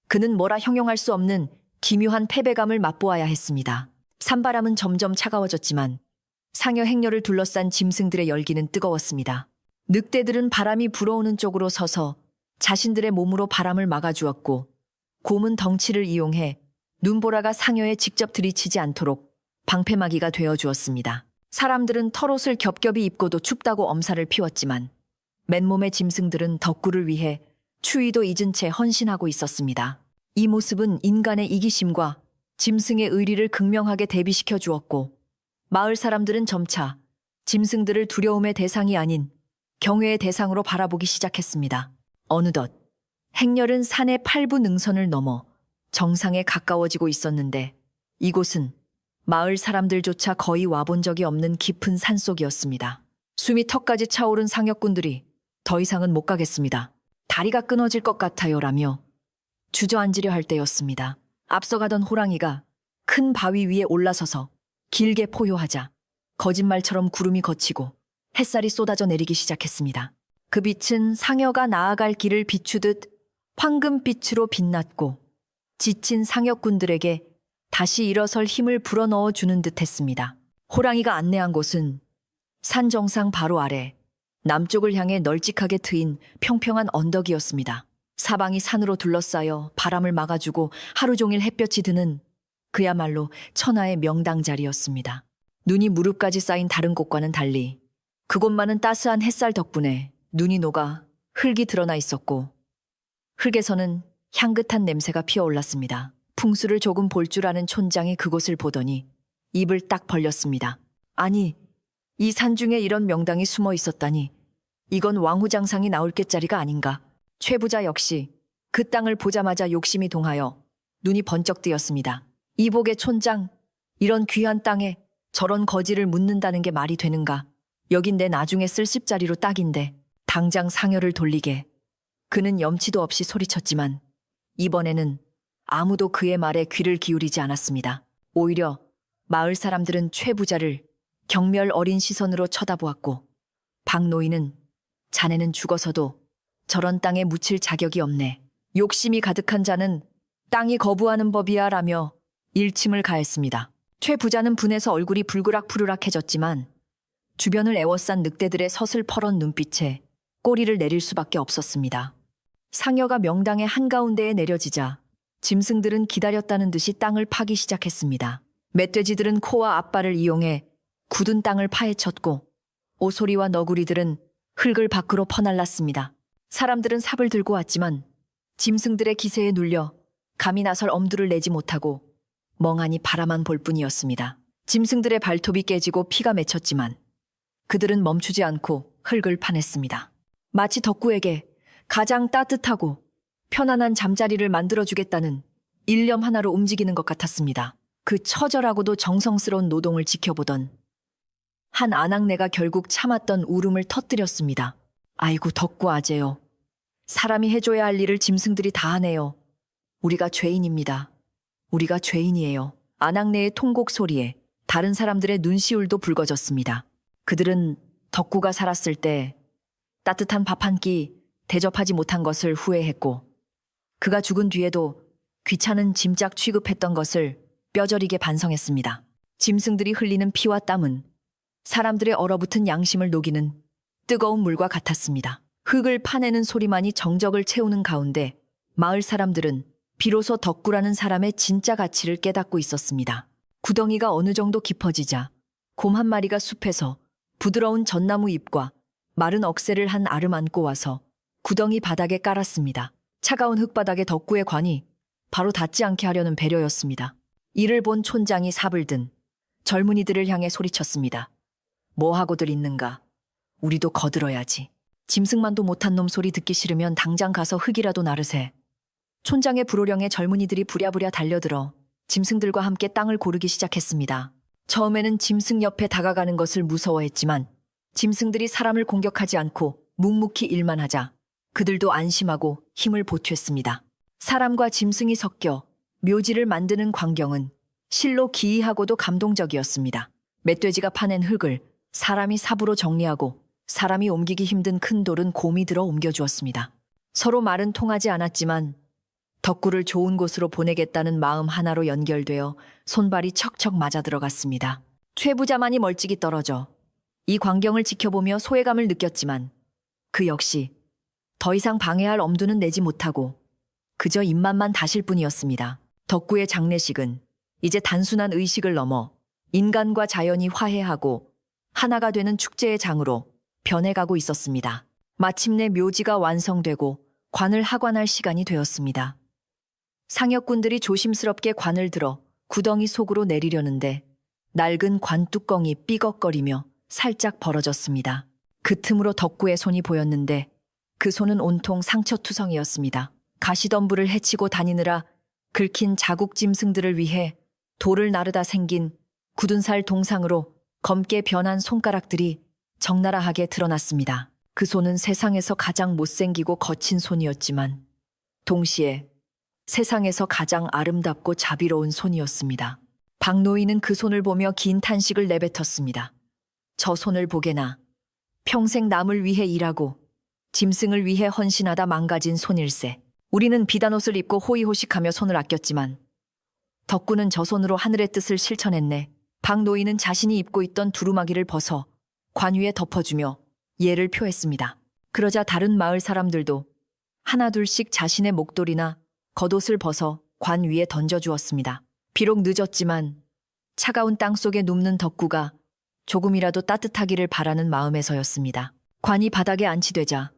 그는 뭐라 형용할 수 없는 기묘한 패배감을 맛보아야 했습니다. 산바람은 점점 차가워졌지만 상여 행렬을 둘러싼 짐승들의 열기는 뜨거웠습니다. 늑대들은 바람이 불어오는 쪽으로 서서 자신들의 몸으로 바람을 막아주었고 곰은 덩치를 이용해 눈보라가 상여에 직접 들이치지 않도록 방패막이가 되어주었습니다. 사람들은 털옷을 겹겹이 입고도 춥다고 엄살을 피웠지만 맨몸의 짐승들은 덕구를 위해 추위도 잊은 채 헌신하고 있었습니다. 이 모습은 인간의 이기심과 짐승의 의리를 극명하게 대비시켜 주었고 마을 사람들은 점차 짐승들을 두려움의 대상이 아닌 경외의 대상으로 바라보기 시작했습니다. 어느덧 행렬은 산의 8부 능선을 넘어 정상에 가까워지고 있었는데 이곳은 마을 사람들조차 거의 와본 적이 없는 깊은 산속이었습니다. 숨이 턱까지 차오른 상역군들이 더 이상은 못 가겠습니다. 다리가 끊어질 것 같아요 라며 주저앉으려 할 때였습니다. 앞서가던 호랑이가 큰 바위 위에 올라서서 길게 포효하자 거짓말처럼 구름이 걷히고 햇살이 쏟아져 내리기 시작했습니다. 그 빛은 상여가 나아갈 길을 비추듯 황금빛으로 빛났고 지친 상여꾼들에게 다시 일어설 힘을 불어넣어 주는 듯 했습니다. 호랑이가 안내한 곳은 산 정상 바로 아래 남쪽을 향해 널찍하게 트인 평평한 언덕이었습니다. 사방이 산으로 둘러싸여 바람을 막아주고 하루 종일 햇볕이 드는 그야말로 천하의 명당 자리였습니다. 눈이 무릎까지 쌓인 다른 곳과는 달리 그곳만은 따스한 햇살 덕분에 눈이 녹아 흙이 드러나 있었고 흙에서는 향긋한 냄새가 피어올랐습니다. 풍수를 조금 볼 줄 아는 촌장이 그곳을 보더니 입을 딱 벌렸습니다. 아니, 이 산중에 이런 명당이 숨어 있었다니 이건 왕후장상이 나올 께짜리가 아닌가. 최 부자 역시 그 땅을 보자마자 욕심이 동하여 눈이 번쩍 뜨였습니다. 이복의 촌장, 이런 귀한 땅에 저런 거지를 묻는다는 게 말이 되는가. 여긴 내 나중에 쓸 씹자리로 딱인데 당장 상여를 돌리게. 그는 염치도 없이 소리쳤지만 이번에는 아무도 그의 말에 귀를 기울이지 않았습니다. 오히려 마을 사람들은 최 부자를 경멸 어린 시선으로 쳐다보았고 박 노인은 자네는 죽어서도 저런 땅에 묻힐 자격이 없네. 욕심이 가득한 자는 땅이 거부하는 법이야 라며 일침을 가했습니다. 최 부자는 분해서 얼굴이 불그락푸르락해졌지만 주변을 애워싼 늑대들의 서슬퍼런 눈빛에 꼬리를 내릴 수밖에 없었습니다. 상여가 명당의 한가운데에 내려지자 짐승들은 기다렸다는 듯이 땅을 파기 시작했습니다. 멧돼지들은 코와 앞발을 이용해 굳은 땅을 파헤쳤고 오소리와 너구리들은 흙을 밖으로 퍼날랐습니다. 사람들은 삽을 들고 왔지만 짐승들의 기세에 눌려 감히 나설 엄두를 내지 못하고 멍하니 바라만 볼 뿐이었습니다. 짐승들의 발톱이 깨지고 피가 맺혔지만 그들은 멈추지 않고 흙을 파냈습니다. 마치 덕구에게 가장 따뜻하고 편안한 잠자리를 만들어주겠다는 일념 하나로 움직이는 것 같았습니다. 그 처절하고도 정성스러운 노동을 지켜보던 한 아낙네가 결국 참았던 울음을 터뜨렸습니다. 아이고 덕구 아재요. 사람이 해줘야 할 일을 짐승들이 다 하네요. 우리가 죄인입니다. 우리가 죄인이에요. 아낙네의 통곡 소리에 다른 사람들의 눈시울도 붉어졌습니다. 그들은 덕구가 살았을 때 따뜻한 밥 한 끼 대접하지 못한 것을 후회했고 그가 죽은 뒤에도 귀찮은 짐짝 취급했던 것을 뼈저리게 반성했습니다. 짐승들이 흘리는 피와 땀은 사람들의 얼어붙은 양심을 녹이는 뜨거운 물과 같았습니다. 흙을 파내는 소리만이 정적을 채우는 가운데 마을 사람들은 비로소 덕구라는 사람의 진짜 가치를 깨닫고 있었습니다. 구덩이가 어느 정도 깊어지자 곰 한 마리가 숲에서 부드러운 전나무 잎과 마른 억새를 한 알음 안고 와서 구덩이 바닥에 깔았습니다. 차가운 흙바닥에 덕구의 관이 바로 닿지 않게 하려는 배려였습니다. 이를 본 촌장이 삽을 든 젊은이들을 향해 소리쳤습니다. 뭐하고들 있는가? 우리도 거들어야지. 짐승만도 못한 놈 소리 듣기 싫으면 당장 가서 흙이라도 나르세. 촌장의 불호령에 젊은이들이 부랴부랴 달려들어 짐승들과 함께 땅을 고르기 시작했습니다. 처음에는 짐승 옆에 다가가는 것을 무서워했지만 짐승들이 사람을 공격하지 않고 묵묵히 일만 하자 그들도 안심하고 힘을 보탰습니다. 사람과 짐승이 섞여 묘지를 만드는 광경은 실로 기이하고도 감동적이었습니다. 멧돼지가 파낸 흙을 사람이 삽으로 정리하고 사람이 옮기기 힘든 큰 돌은 곰이 들어 옮겨주었습니다. 서로 말은 통하지 않았지만 덕구를 좋은 곳으로 보내겠다는 마음 하나로 연결되어 손발이 척척 맞아 들어갔습니다. 최 부자만이 멀찍이 떨어져 이 광경을 지켜보며 소외감을 느꼈지만 그 역시 더 이상 방해할 엄두는 내지 못하고 그저 입맛만 다실 뿐이었습니다. 덕구의 장례식은 이제 단순한 의식을 넘어 인간과 자연이 화해하고 하나가 되는 축제의 장으로 변해가고 있었습니다. 마침내 묘지가 완성되고 관을 하관할 시간이 되었습니다. 상여꾼들이 조심스럽게 관을 들어 구덩이 속으로 내리려는데 낡은 관 뚜껑이 삐걱거리며 살짝 벌어졌습니다. 그 틈으로 덕구의 손이 보였는데 그 손은 온통 상처투성이었습니다. 가시덤불을 헤치고 다니느라 긁힌 자국 짐승들을 위해 돌을 나르다 생긴 굳은 살 동상으로 검게 변한 손가락들이 적나라하게 드러났습니다. 그 손은 세상에서 가장 못생기고 거친 손이었지만 동시에 세상에서 가장 아름답고 자비로운 손이었습니다. 박노인은 그 손을 보며 긴 탄식을 내뱉었습니다. 저 손을 보게나 평생 남을 위해 일하고 짐승을 위해 헌신하다 망가진 손일세. 우리는 비단옷을 입고 호의호식하며 손을 아꼈지만 덕구는 저 손으로 하늘의 뜻을 실천했네. 박노인은 자신이 입고 있던 두루마기를 벗어 관 위에 덮어주며 예를 표했습니다. 그러자 다른 마을 사람들도 하나둘씩 자신의 목도리나 겉옷을 벗어 관 위에 던져주었습니다. 비록 늦었지만 차가운 땅 속에 눕는 덕구가 조금이라도 따뜻하기를 바라는 마음에서였습니다. 관이 바닥에 안치되자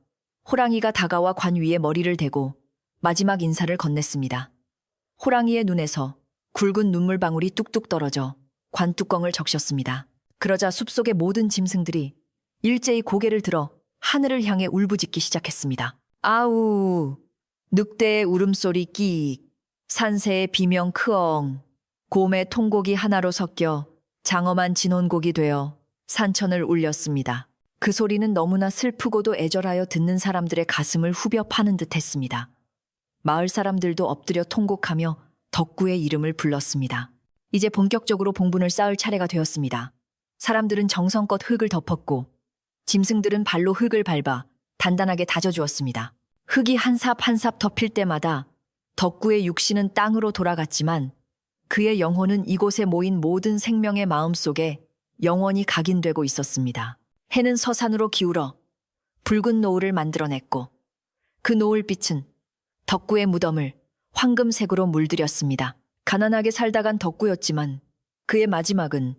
호랑이가 다가와 관 위에 머리를 대고 마지막 인사를 건넸습니다. 호랑이의 눈에서 굵은 눈물방울이 뚝뚝 떨어져 관 뚜껑을 적셨습니다. 그러자 숲속의 모든 짐승들이 일제히 고개를 들어 하늘을 향해 울부짖기 시작했습니다. 아우, 늑대의 울음소리 끼익, 산새의 비명 크엉, 곰의 통곡이 하나로 섞여 장엄한 진혼곡이 되어 산천을 울렸습니다. 그 소리는 너무나 슬프고도 애절하여 듣는 사람들의 가슴을 후벼 파는 듯했습니다. 마을 사람들도 엎드려 통곡하며 덕구의 이름을 불렀습니다. 이제 본격적으로 봉분을 쌓을 차례가 되었습니다. 사람들은 정성껏 흙을 덮었고 짐승들은 발로 흙을 밟아 단단하게 다져주었습니다. 흙이 한 삽 한 삽 덮일 때마다 덕구의 육신은 땅으로 돌아갔지만 그의 영혼은 이곳에 모인 모든 생명의 마음속에 영원히 각인되고 있었습니다. 해는 서산으로 기울어 붉은 노을을 만들어냈고 그 노을빛은 덕구의 무덤을 황금색으로 물들였습니다. 가난하게 살다간 덕구였지만 그의 마지막은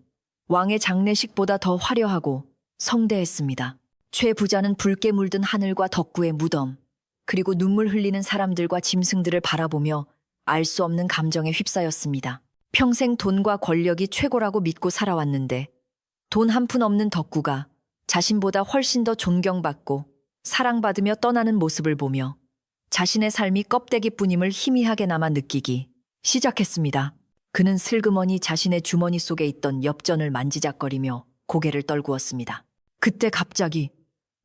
왕의 장례식보다 더 화려하고 성대했습니다. 최 부자는 붉게 물든 하늘과 덕구의 무덤, 그리고 눈물 흘리는 사람들과 짐승들을 바라보며 알 수 없는 감정에 휩싸였습니다. 평생 돈과 권력이 최고라고 믿고 살아왔는데 돈 한 푼 없는 덕구가 자신보다 훨씬 더 존경받고 사랑받으며 떠나는 모습을 보며 자신의 삶이 껍데기뿐임을 희미하게 남아 느끼기 시작했습니다. 그는 슬그머니 자신의 주머니 속에 있던 엽전을 만지작거리며 고개를 떨구었습니다. 그때 갑자기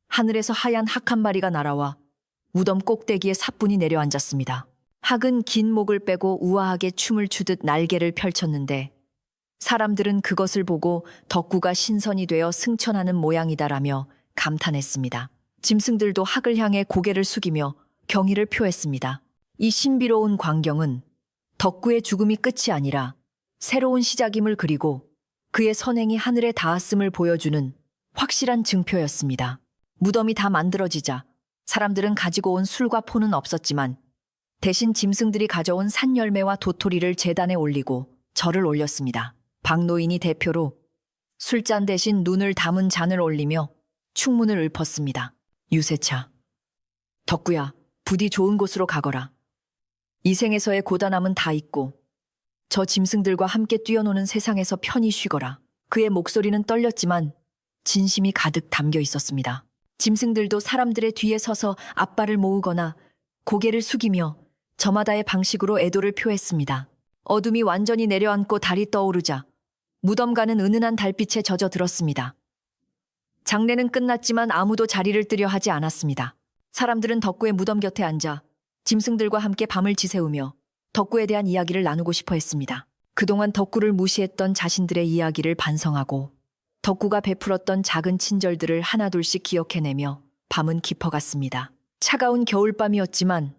하늘에서 하얀 학 한 마리가 날아와 무덤 꼭대기에 사뿐히 내려앉았습니다. 학은 긴 목을 빼고 우아하게 춤을 추듯 날개를 펼쳤는데 사람들은 그것을 보고 덕구가 신선이 되어 승천하는 모양이다라며 감탄했습니다. 짐승들도 학을 향해 고개를 숙이며 경의를 표했습니다. 이 신비로운 광경은 덕구의 죽음이 끝이 아니라 새로운 시작임을 그리고 그의 선행이 하늘에 닿았음을 보여주는 확실한 증표였습니다. 무덤이 다 만들어지자 사람들은 가지고 온 술과 포는 없었지만 대신 짐승들이 가져온 산열매와 도토리를 제단에 올리고 절을 올렸습니다. 박노인이 대표로 술잔 대신 눈을 담은 잔을 올리며 충문을 읊었습니다. 유세차, 덕구야, 부디 좋은 곳으로 가거라. 이 생에서의 고단함은 다 잊고 저 짐승들과 함께 뛰어노는 세상에서 편히 쉬거라. 그의 목소리는 떨렸지만 진심이 가득 담겨 있었습니다. 짐승들도 사람들의 뒤에 서서 앞발을 모으거나 고개를 숙이며 저마다의 방식으로 애도를 표했습니다. 어둠이 완전히 내려앉고 달이 떠오르자 무덤가는 은은한 달빛에 젖어들었습니다. 장례는 끝났지만 아무도 자리를 뜨려 하지 않았습니다. 사람들은 덕구의 무덤 곁에 앉아 짐승들과 함께 밤을 지새우며 덕구에 대한 이야기를 나누고 싶어 했습니다. 그동안 덕구를 무시했던 자신들의 이야기를 반성하고 덕구가 베풀었던 작은 친절들을 하나둘씩 기억해내며 밤은 깊어갔습니다. 차가운 겨울밤이었지만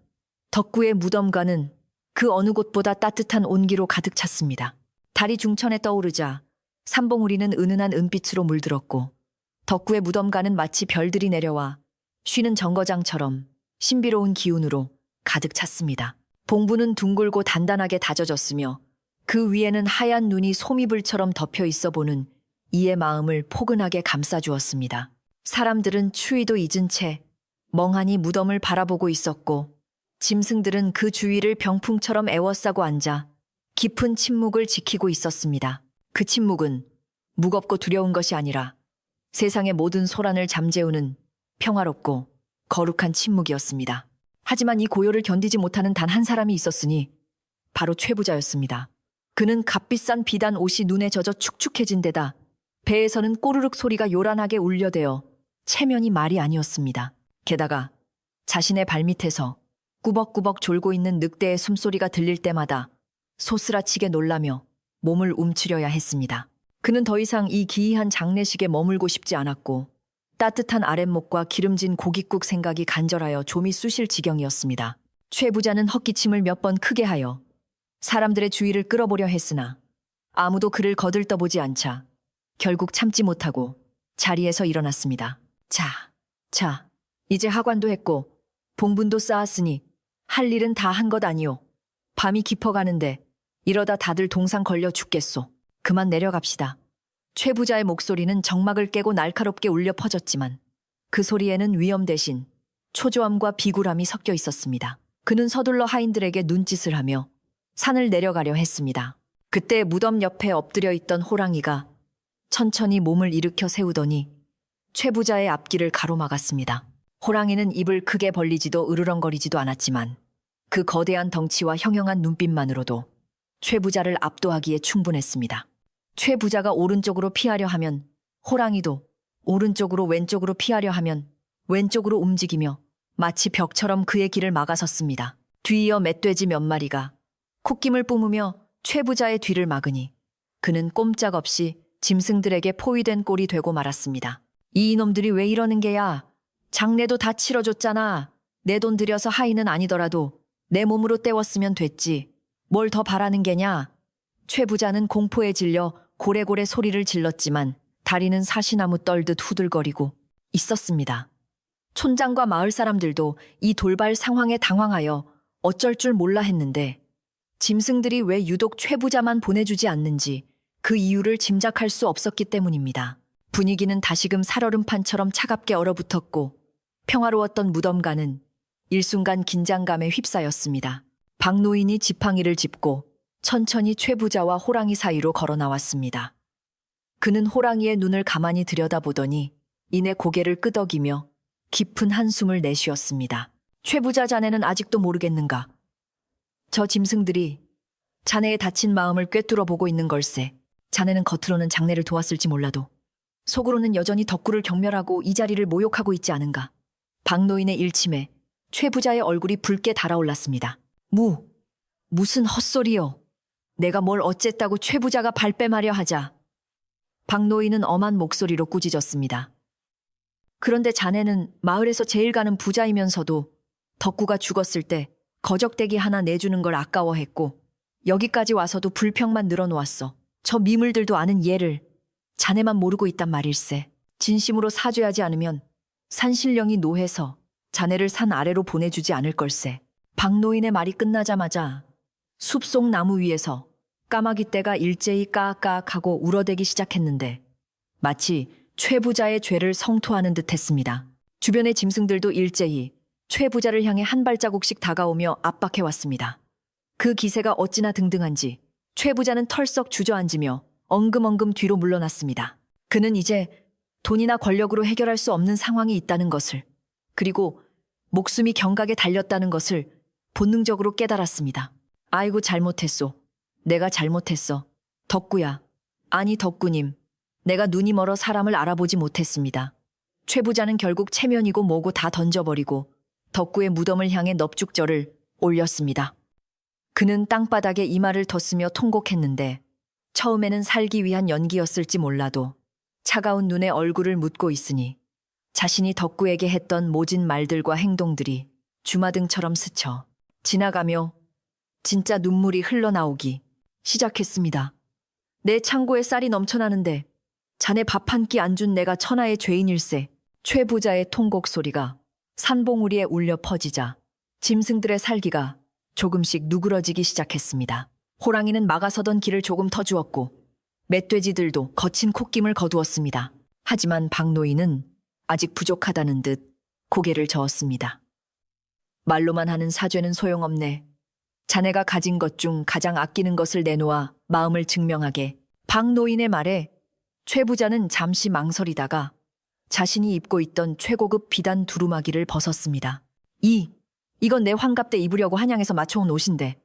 덕구의 무덤가는 그 어느 곳보다 따뜻한 온기로 가득 찼습니다. 달이 중천에 떠오르자 삼봉우리는 은은한 은빛으로 물들었고 덕구의 무덤가는 마치 별들이 내려와 쉬는 정거장처럼 신비로운 기운으로 가득 찼습니다. 봉부는 둥글고 단단하게 다져졌으며 그 위에는 하얀 눈이 소미불처럼 덮여 있어 보는 이의 마음을 포근하게 감싸주었습니다. 사람들은 추위도 잊은 채 멍하니 무덤을 바라보고 있었고 짐승들은 그 주위를 병풍처럼 에워싸고 앉아 깊은 침묵을 지키고 있었습니다. 그 침묵은 무겁고 두려운 것이 아니라 세상의 모든 소란을 잠재우는 평화롭고 거룩한 침묵이었습니다. 하지만 이 고요를 견디지 못하는 단 한 사람이 있었으니 바로 최부자였습니다. 그는 값비싼 비단 옷이 눈에 젖어 축축해진 데다 배에서는 꼬르륵 소리가 요란하게 울려대어 체면이 말이 아니었습니다. 게다가 자신의 발밑에서 꾸벅꾸벅 졸고 있는 늑대의 숨소리가 들릴 때마다 소스라치게 놀라며 몸을 움츠려야 했습니다. 그는 더 이상 이 기이한 장례식에 머물고 싶지 않았고 따뜻한 아랫목과 기름진 고깃국 생각이 간절하여 좀이 쑤실 지경이었습니다. 최 부자는 헛기침을 몇 번 크게 하여 사람들의 주의를 끌어보려 했으나 아무도 그를 거들떠보지 않자 결국 참지 못하고 자리에서 일어났습니다. 자, 이제 하관도 했고 봉분도 쌓았으니 할 일은 다 한 것 아니오. 밤이 깊어가는데 이러다 다들 동상 걸려 죽겠소. 그만 내려갑시다. 최 부자의 목소리는 정막을 깨고 날카롭게 울려 퍼졌지만 그 소리에는 위험 대신 초조함과 비굴함이 섞여 있었습니다. 그는 서둘러 하인들에게 눈짓을 하며 산을 내려가려 했습니다. 그때 무덤 옆에 엎드려 있던 호랑이가 천천히 몸을 일으켜 세우더니 최 부자의 앞길을 가로막았습니다. 호랑이는 입을 크게 벌리지도 으르렁거리지도 않았지만 그 거대한 덩치와 형형한 눈빛만으로도 최 부자를 압도하기에 충분했습니다. 최 부자가 오른쪽으로 피하려 하면 호랑이도 오른쪽으로 왼쪽으로 피하려 하면 왼쪽으로 움직이며 마치 벽처럼 그의 길을 막아섰습니다. 뒤이어 멧돼지 몇 마리가 콧김을 뿜으며 최 부자의 뒤를 막으니 그는 꼼짝없이 짐승들에게 포위된 꼴이 되고 말았습니다. 이 이놈들이 왜 이러는 게야? 장례도 다 치러줬잖아. 내 돈 들여서 하인은 아니더라도 내 몸으로 때웠으면 됐지. 뭘 더 바라는 게냐? 최 부자는 공포에 질려 고래고래 소리를 질렀지만 다리는 사시나무 떨듯 후들거리고 있었습니다. 촌장과 마을 사람들도 이 돌발 상황에 당황하여 어쩔 줄 몰라 했는데 짐승들이 왜 유독 최 부자만 보내주지 않는지 그 이유를 짐작할 수 없었기 때문입니다. 분위기는 다시금 살얼음판처럼 차갑게 얼어붙었고 평화로웠던 무덤가는 일순간 긴장감에 휩싸였습니다. 박노인이 지팡이를 짚고 천천히 최 부자와 호랑이 사이로 걸어 나왔습니다. 그는 호랑이의 눈을 가만히 들여다보더니 이내 고개를 끄덕이며 깊은 한숨을 내쉬었습니다. 최 부자 자네는 아직도 모르겠는가? 저 짐승들이 자네의 다친 마음을 꿰뚫어 보고 있는 걸세. 자네는 겉으로는 장례를 도왔을지 몰라도 속으로는 여전히 덕구를 경멸하고 이 자리를 모욕하고 있지 않은가? 박노인의 일침에 최 부자의 얼굴이 붉게 달아올랐습니다. 무슨 헛소리요. 내가 뭘 어쨌다고 최 부자가 발뺌하려 하자. 박노인은 엄한 목소리로 꾸짖었습니다. 그런데 자네는 마을에서 제일 가는 부자이면서도 덕구가 죽었을 때 거적대기 하나 내주는 걸 아까워했고 여기까지 와서도 불평만 늘어놓았어. 저 미물들도 아는 예를 자네만 모르고 있단 말일세. 진심으로 사죄하지 않으면 산신령이 노해서 자네를 산 아래로 보내주지 않을 걸세. 박노인의 말이 끝나자마자 숲속 나무 위에서 까마귀 떼가 일제히 까악까악하고 울어대기 시작했는데 마치 최 부자의 죄를 성토하는 듯 했습니다. 주변의 짐승들도 일제히 최 부자를 향해 한 발자국씩 다가오며 압박해왔습니다. 그 기세가 어찌나 등등한지 최 부자는 털썩 주저앉으며 엉금엉금 뒤로 물러났습니다. 그는 이제 돈이나 권력으로 해결할 수 없는 상황이 있다는 것을, 그리고 목숨이 경각에 달렸다는 것을 본능적으로 깨달았습니다. 아이고 잘못했소. 내가 잘못했어. 덕구야. 아니 덕구님. 내가 눈이 멀어 사람을 알아보지 못했습니다. 최 부자는 결국 체면이고 뭐고 다 던져버리고 덕구의 무덤을 향해 넙죽절을 올렸습니다. 그는 땅바닥에 이마를 덧으며 통곡했는데 처음에는 살기 위한 연기였을지 몰라도 차가운 눈에 얼굴을 묻고 있으니 자신이 덕구에게 했던 모진 말들과 행동들이 주마등처럼 스쳐 지나가며 진짜 눈물이 흘러나오기 시작했습니다. 내 창고에 쌀이 넘쳐나는데 자네 밥 한 끼 안 준 내가 천하의 죄인일세. 최 부자의 통곡 소리가 산봉우리에 울려 퍼지자 짐승들의 살기가 조금씩 누그러지기 시작했습니다. 호랑이는 막아서던 길을 조금 터 주었고 멧돼지들도 거친 콧김을 거두었습니다. 하지만 박노인은 아직 부족하다는 듯 고개를 저었습니다. 말로만 하는 사죄는 소용없네. 자네가 가진 것 중 가장 아끼는 것을 내놓아 마음을 증명하게. 박노인의 말에 최 부자는 잠시 망설이다가 자신이 입고 있던 최고급 비단 두루마기를 벗었습니다. 이건 내 환갑 때 입으려고 한양에서 맞춰온 옷인데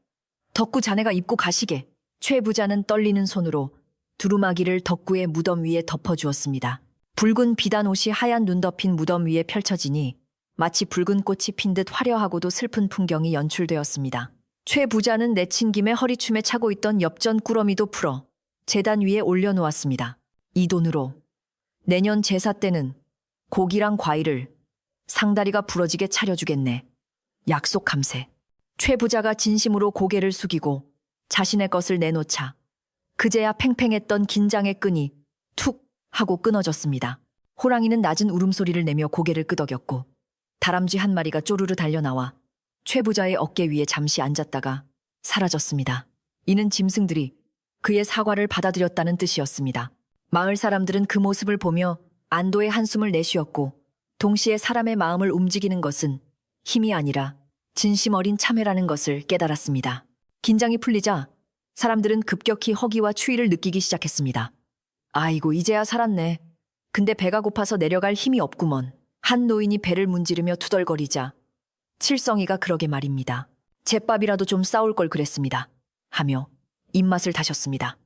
덕구 자네가 입고 가시게. 최 부자는 떨리는 손으로 두루마기를 덕구의 무덤 위에 덮어주었습니다. 붉은 비단 옷이 하얀 눈 덮인 무덤 위에 펼쳐지니 마치 붉은 꽃이 핀 듯 화려하고도 슬픈 풍경이 연출되었습니다. 최 부자는 내친 김에 허리춤에 차고 있던 엽전 꾸러미도 풀어 재단 위에 올려놓았습니다. 이 돈으로 내년 제사 때는 고기랑 과일을 상다리가 부러지게 차려주겠네. 약속함세. 최 부자가 진심으로 고개를 숙이고 자신의 것을 내놓자 그제야 팽팽했던 긴장의 끈이 툭 하고 끊어졌습니다. 호랑이는 낮은 울음소리를 내며 고개를 끄덕였고 다람쥐 한 마리가 쪼르르 달려나와 최 부자의 어깨 위에 잠시 앉았다가 사라졌습니다. 이는 짐승들이 그의 사과를 받아들였다는 뜻이었습니다. 마을 사람들은 그 모습을 보며 안도의 한숨을 내쉬었고 동시에 사람의 마음을 움직이는 것은 힘이 아니라 진심 어린 참회라는 것을 깨달았습니다. 긴장이 풀리자 사람들은 급격히 허기와 추위를 느끼기 시작했습니다. 아이고, 이제야 살았네. 근데 배가 고파서 내려갈 힘이 없구먼. 한 노인이 배를 문지르며 투덜거리자 칠성이가 그러게 말입니다. 제밥이라도 좀 싸올 걸 그랬습니다. 하며 입맛을 다셨습니다.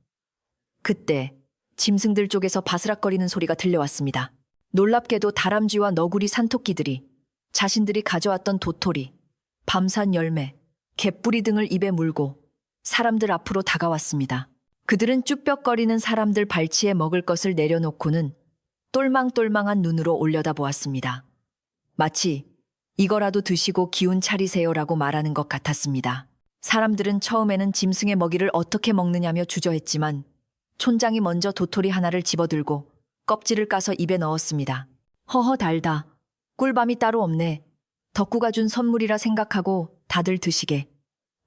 그때 짐승들 쪽에서 바스락거리는 소리가 들려왔습니다. 놀랍게도 다람쥐와 너구리 산토끼들이 자신들이 가져왔던 도토리, 밤산 열매, 갯뿌리 등을 입에 물고 사람들 앞으로 다가왔습니다. 그들은 쭈뼛거리는 사람들 발치에 먹을 것을 내려놓고는 똘망똘망한 눈으로 올려다보았습니다. 마치 이거라도 드시고 기운 차리세요라고 말하는 것 같았습니다. 사람들은 처음에는 짐승의 먹이를 어떻게 먹느냐며 주저했지만 촌장이 먼저 도토리 하나를 집어들고 껍질을 까서 입에 넣었습니다. 허허, 달다. 꿀밤이 따로 없네. 덕구가 준 선물이라 생각하고 다들 드시게.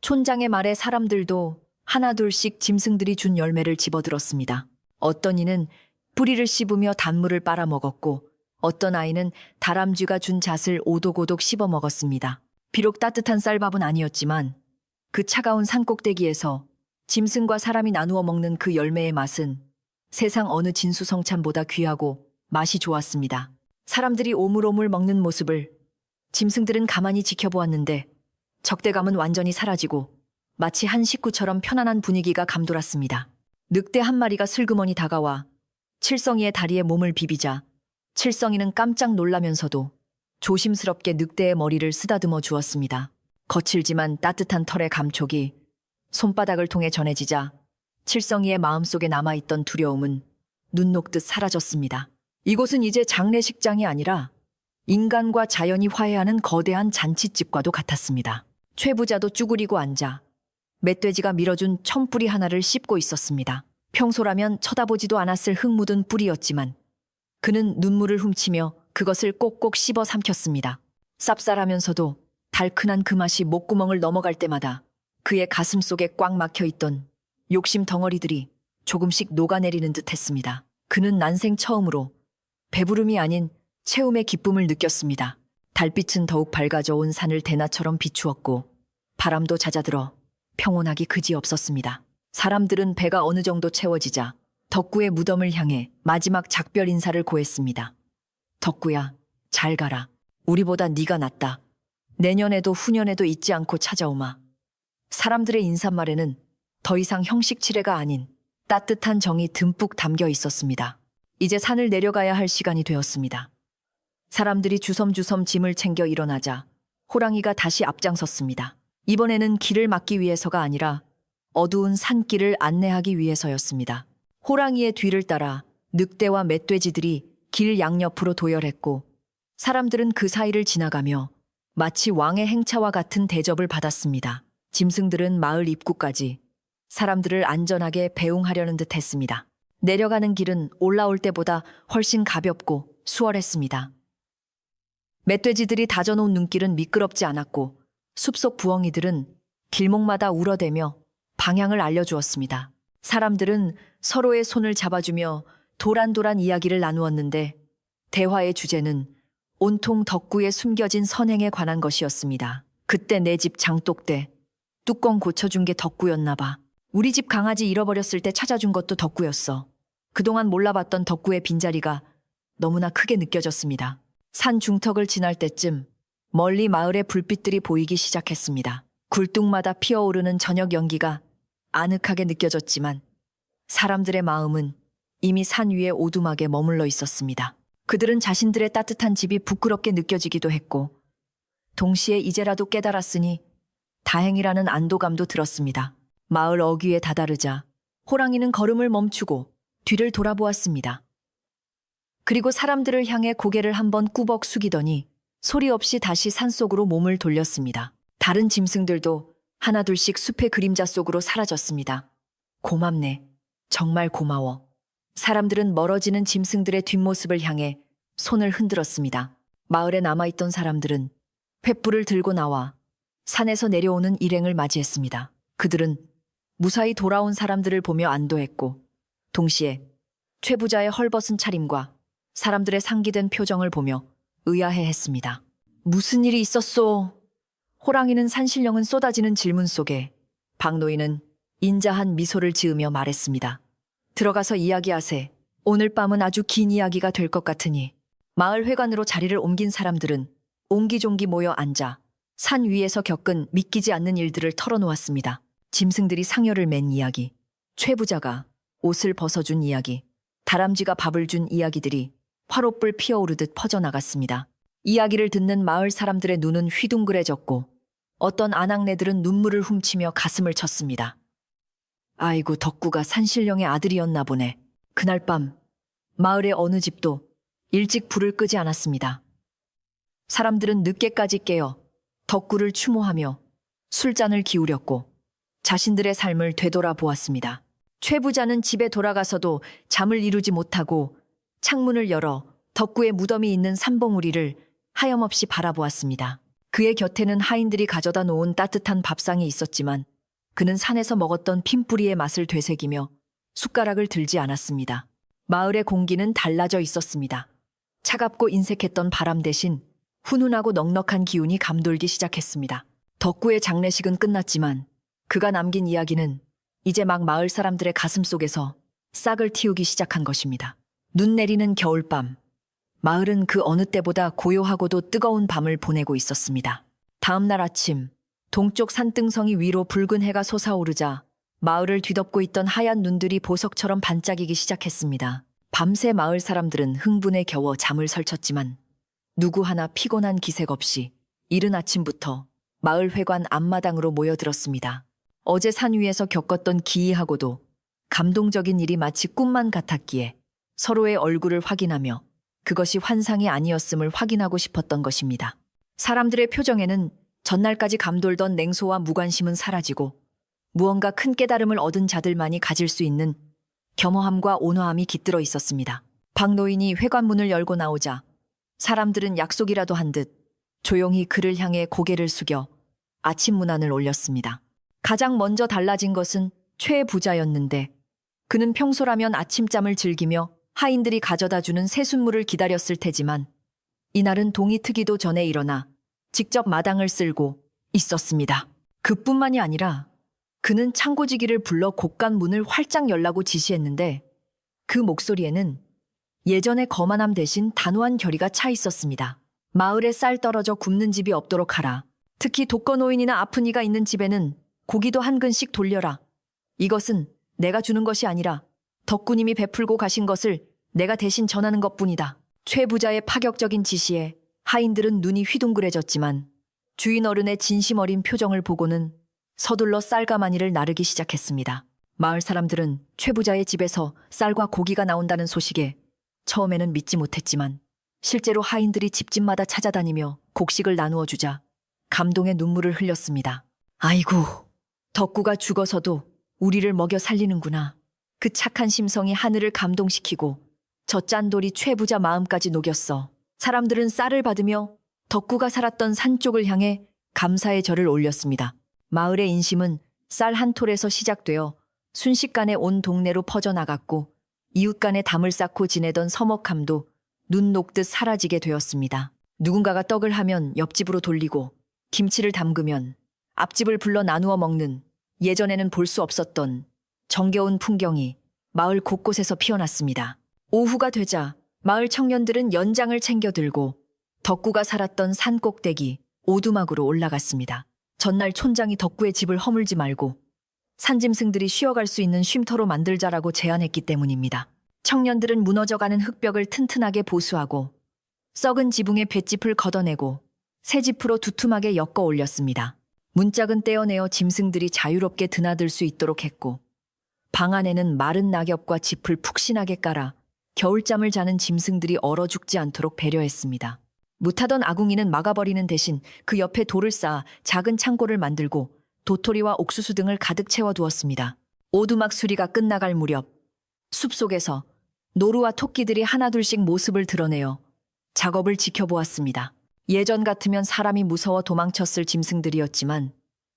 촌장의 말에 사람들도 하나둘씩 짐승들이 준 열매를 집어들었습니다. 어떤 이는 뿌리를 씹으며 단물을 빨아먹었고 어떤 아이는 다람쥐가 준 잣을 오독오독 씹어 먹었습니다. 비록 따뜻한 쌀밥은 아니었지만 그 차가운 산꼭대기에서 짐승과 사람이 나누어 먹는 그 열매의 맛은 세상 어느 진수성찬보다 귀하고 맛이 좋았습니다. 사람들이 오물오물 먹는 모습을 짐승들은 가만히 지켜보았는데 적대감은 완전히 사라지고 마치 한 식구처럼 편안한 분위기가 감돌았습니다. 늑대 한 마리가 슬그머니 다가와 칠성이의 다리에 몸을 비비자 칠성이는 깜짝 놀라면서도 조심스럽게 늑대의 머리를 쓰다듬어 주었습니다. 거칠지만 따뜻한 털의 감촉이 손바닥을 통해 전해지자 칠성이의 마음속에 남아있던 두려움은 눈 녹듯 사라졌습니다. 이곳은 이제 장례식장이 아니라 인간과 자연이 화해하는 거대한 잔칫집과도 같았습니다. 최 부자도 쭈그리고 앉아 멧돼지가 밀어준 천뿌리 하나를 씹고 있었습니다. 평소라면 쳐다보지도 않았을 흙 묻은 뿌리였지만 그는 눈물을 훔치며 그것을 꼭꼭 씹어 삼켰습니다. 쌉쌀하면서도 달큰한 그 맛이 목구멍을 넘어갈 때마다 그의 가슴 속에 꽉 막혀 있던 욕심 덩어리들이 조금씩 녹아내리는 듯 했습니다. 그는 난생 처음으로 배부름이 아닌 채움의 기쁨을 느꼈습니다. 달빛은 더욱 밝아져 온 산을 대나처럼 비추었고 바람도 잦아들어 평온하기 그지없었습니다. 사람들은 배가 어느 정도 채워지자 덕구의 무덤을 향해 마지막 작별 인사를 고했습니다. 덕구야, 잘 가라. 우리보다 네가 낫다. 내년에도 후년에도 잊지 않고 찾아오마. 사람들의 인사말에는 더 이상 형식치레가 아닌 따뜻한 정이 듬뿍 담겨 있었습니다. 이제 산을 내려가야 할 시간이 되었습니다. 사람들이 주섬주섬 짐을 챙겨 일어나자 호랑이가 다시 앞장섰습니다. 이번에는 길을 막기 위해서가 아니라 어두운 산길을 안내하기 위해서였습니다. 호랑이의 뒤를 따라 늑대와 멧돼지들이 길 양옆으로 도열했고 사람들은 그 사이를 지나가며 마치 왕의 행차와 같은 대접을 받았습니다. 짐승들은 마을 입구까지 사람들을 안전하게 배웅하려는 듯 했습니다. 내려가는 길은 올라올 때보다 훨씬 가볍고 수월했습니다. 멧돼지들이 다져놓은 눈길은 미끄럽지 않았고 숲속 부엉이들은 길목마다 울어대며 방향을 알려주었습니다. 사람들은 서로의 손을 잡아주며 도란도란 이야기를 나누었는데 대화의 주제는 온통 덕구의 숨겨진 선행에 관한 것이었습니다. 그때 내 집 장독대 뚜껑 고쳐준 게 덕구였나 봐. 우리 집 강아지 잃어버렸을 때 찾아준 것도 덕구였어. 그동안 몰라봤던 덕구의 빈자리가 너무나 크게 느껴졌습니다. 산 중턱을 지날 때쯤 멀리 마을의 불빛들이 보이기 시작했습니다. 굴뚝마다 피어오르는 저녁 연기가 아늑하게 느껴졌지만 사람들의 마음은 이미 산 위에 오두막에 머물러 있었습니다. 그들은 자신들의 따뜻한 집이 부끄럽게 느껴지기도 했고 동시에 이제라도 깨달았으니 다행이라는 안도감도 들었습니다. 마을 어귀에 다다르자 호랑이는 걸음을 멈추고 뒤를 돌아보았습니다. 그리고 사람들을 향해 고개를 한번 꾸벅 숙이더니 소리 없이 다시 산속으로 몸을 돌렸습니다. 다른 짐승들도 하나둘씩 숲의 그림자 속으로 사라졌습니다. 고맙네. 정말 고마워. 사람들은 멀어지는 짐승들의 뒷모습을 향해 손을 흔들었습니다. 마을에 남아있던 사람들은 횃불을 들고 나와 산에서 내려오는 일행을 맞이했습니다. 그들은 무사히 돌아온 사람들을 보며 안도했고 동시에 최 부자의 헐벗은 차림과 사람들의 상기된 표정을 보며 의아해했습니다. 무슨 일이 있었소? 호랑이는 산신령은 쏟아지는 질문 속에 박노인은 인자한 미소를 지으며 말했습니다. 들어가서 이야기하세. 오늘 밤은 아주 긴 이야기가 될 것 같으니. 마을 회관으로 자리를 옮긴 사람들은 옹기종기 모여 앉아 산 위에서 겪은 믿기지 않는 일들을 털어놓았습니다. 짐승들이 상여를 맨 이야기, 최 부자가 옷을 벗어준 이야기, 다람쥐가 밥을 준 이야기들이 화롯불 피어오르듯 퍼져나갔습니다. 이야기를 듣는 마을 사람들의 눈은 휘둥그레졌고 어떤 아낙네들은 눈물을 훔치며 가슴을 쳤습니다. 아이고, 덕구가 산신령의 아들이었나 보네. 그날 밤 마을의 어느 집도 일찍 불을 끄지 않았습니다. 사람들은 늦게까지 깨어 덕구를 추모하며 술잔을 기울였고 자신들의 삶을 되돌아보았습니다. 최 부자는 집에 돌아가서도 잠을 이루지 못하고 창문을 열어 덕구의 무덤이 있는 삼봉우리를 하염없이 바라보았습니다. 그의 곁에는 하인들이 가져다 놓은 따뜻한 밥상이 있었지만 그는 산에서 먹었던 핀뿌리의 맛을 되새기며 숟가락을 들지 않았습니다. 마을의 공기는 달라져 있었습니다. 차갑고 인색했던 바람 대신 훈훈하고 넉넉한 기운이 감돌기 시작했습니다. 덕구의 장례식은 끝났지만 그가 남긴 이야기는 이제 막 마을 사람들의 가슴 속에서 싹을 틔우기 시작한 것입니다. 눈 내리는 겨울밤, 마을은 그 어느 때보다 고요하고도 뜨거운 밤을 보내고 있었습니다. 다음 날 아침, 동쪽 산등성이 위로 붉은 해가 솟아오르자 마을을 뒤덮고 있던 하얀 눈들이 보석처럼 반짝이기 시작했습니다. 밤새 마을 사람들은 흥분에 겨워 잠을 설쳤지만 누구 하나 피곤한 기색 없이 이른 아침부터 마을 회관 앞마당으로 모여들었습니다. 어제 산 위에서 겪었던 기이하고도 감동적인 일이 마치 꿈만 같았기에 서로의 얼굴을 확인하며 그것이 환상이 아니었음을 확인하고 싶었던 것입니다. 사람들의 표정에는 전날까지 감돌던 냉소와 무관심은 사라지고 무언가 큰 깨달음을 얻은 자들만이 가질 수 있는 겸허함과 온화함이 깃들어 있었습니다. 박노인이 회관문을 열고 나오자 사람들은 약속이라도 한 듯 조용히 그를 향해 고개를 숙여 아침 문안을 올렸습니다. 가장 먼저 달라진 것은 최 부자였는데 그는 평소라면 아침잠을 즐기며 하인들이 가져다주는 새순물을 기다렸을 테지만 이날은 동이 트기도 전에 일어나 직접 마당을 쓸고 있었습니다. 그뿐만이 아니라 그는 창고지기를 불러 곳간 문을 활짝 열라고 지시했는데 그 목소리에는 예전의 거만함 대신 단호한 결의가 차 있었습니다. 마을에 쌀 떨어져 굶는 집이 없도록 하라. 특히 독거노인이나 아픈 이가 있는 집에는 고기도 한 근씩 돌려라. 이것은 내가 주는 것이 아니라 덕구님이 베풀고 가신 것을 내가 대신 전하는 것뿐이다. 최 부자의 파격적인 지시에 하인들은 눈이 휘둥그레졌지만 주인 어른의 진심 어린 표정을 보고는 서둘러 쌀가마니를 나르기 시작했습니다. 마을 사람들은 최 부자의 집에서 쌀과 고기가 나온다는 소식에 처음에는 믿지 못했지만 실제로 하인들이 집집마다 찾아다니며 곡식을 나누어 주자 감동의 눈물을 흘렸습니다. 아이고, 덕구가 죽어서도 우리를 먹여 살리는구나. 그 착한 심성이 하늘을 감동시키고 저 짠돌이 최 부자 마음까지 녹였어. 사람들은 쌀을 받으며 덕구가 살았던 산 쪽을 향해 감사의 절을 올렸습니다. 마을의 인심은 쌀 한 톨에서 시작되어 순식간에 온 동네로 퍼져나갔고 이웃 간에 담을 쌓고 지내던 서먹함도 눈 녹듯 사라지게 되었습니다. 누군가가 떡을 하면 옆집으로 돌리고 김치를 담그면 앞집을 불러 나누어 먹는 예전에는 볼 수 없었던 정겨운 풍경이 마을 곳곳에서 피어났습니다. 오후가 되자 마을 청년들은 연장을 챙겨 들고 덕구가 살았던 산 꼭대기 오두막으로 올라갔습니다. 전날 촌장이 덕구의 집을 허물지 말고 산짐승들이 쉬어갈 수 있는 쉼터로 만들자라고 제안했기 때문입니다. 청년들은 무너져가는 흙벽을 튼튼하게 보수하고 썩은 지붕의 볏짚을 걷어내고 새 짚으로 두툼하게 엮어 올렸습니다. 문짝은 떼어내어 짐승들이 자유롭게 드나들 수 있도록 했고 방 안에는 마른 낙엽과 짚을 푹신하게 깔아 겨울잠을 자는 짐승들이 얼어 죽지 않도록 배려했습니다. 무타던 아궁이는 막아버리는 대신 그 옆에 돌을 쌓아 작은 창고를 만들고 도토리와 옥수수 등을 가득 채워두었습니다. 오두막 수리가 끝나갈 무렵 숲속에서 노루와 토끼들이 하나둘씩 모습을 드러내어 작업을 지켜보았습니다. 예전 같으면 사람이 무서워 도망쳤을 짐승들이었지만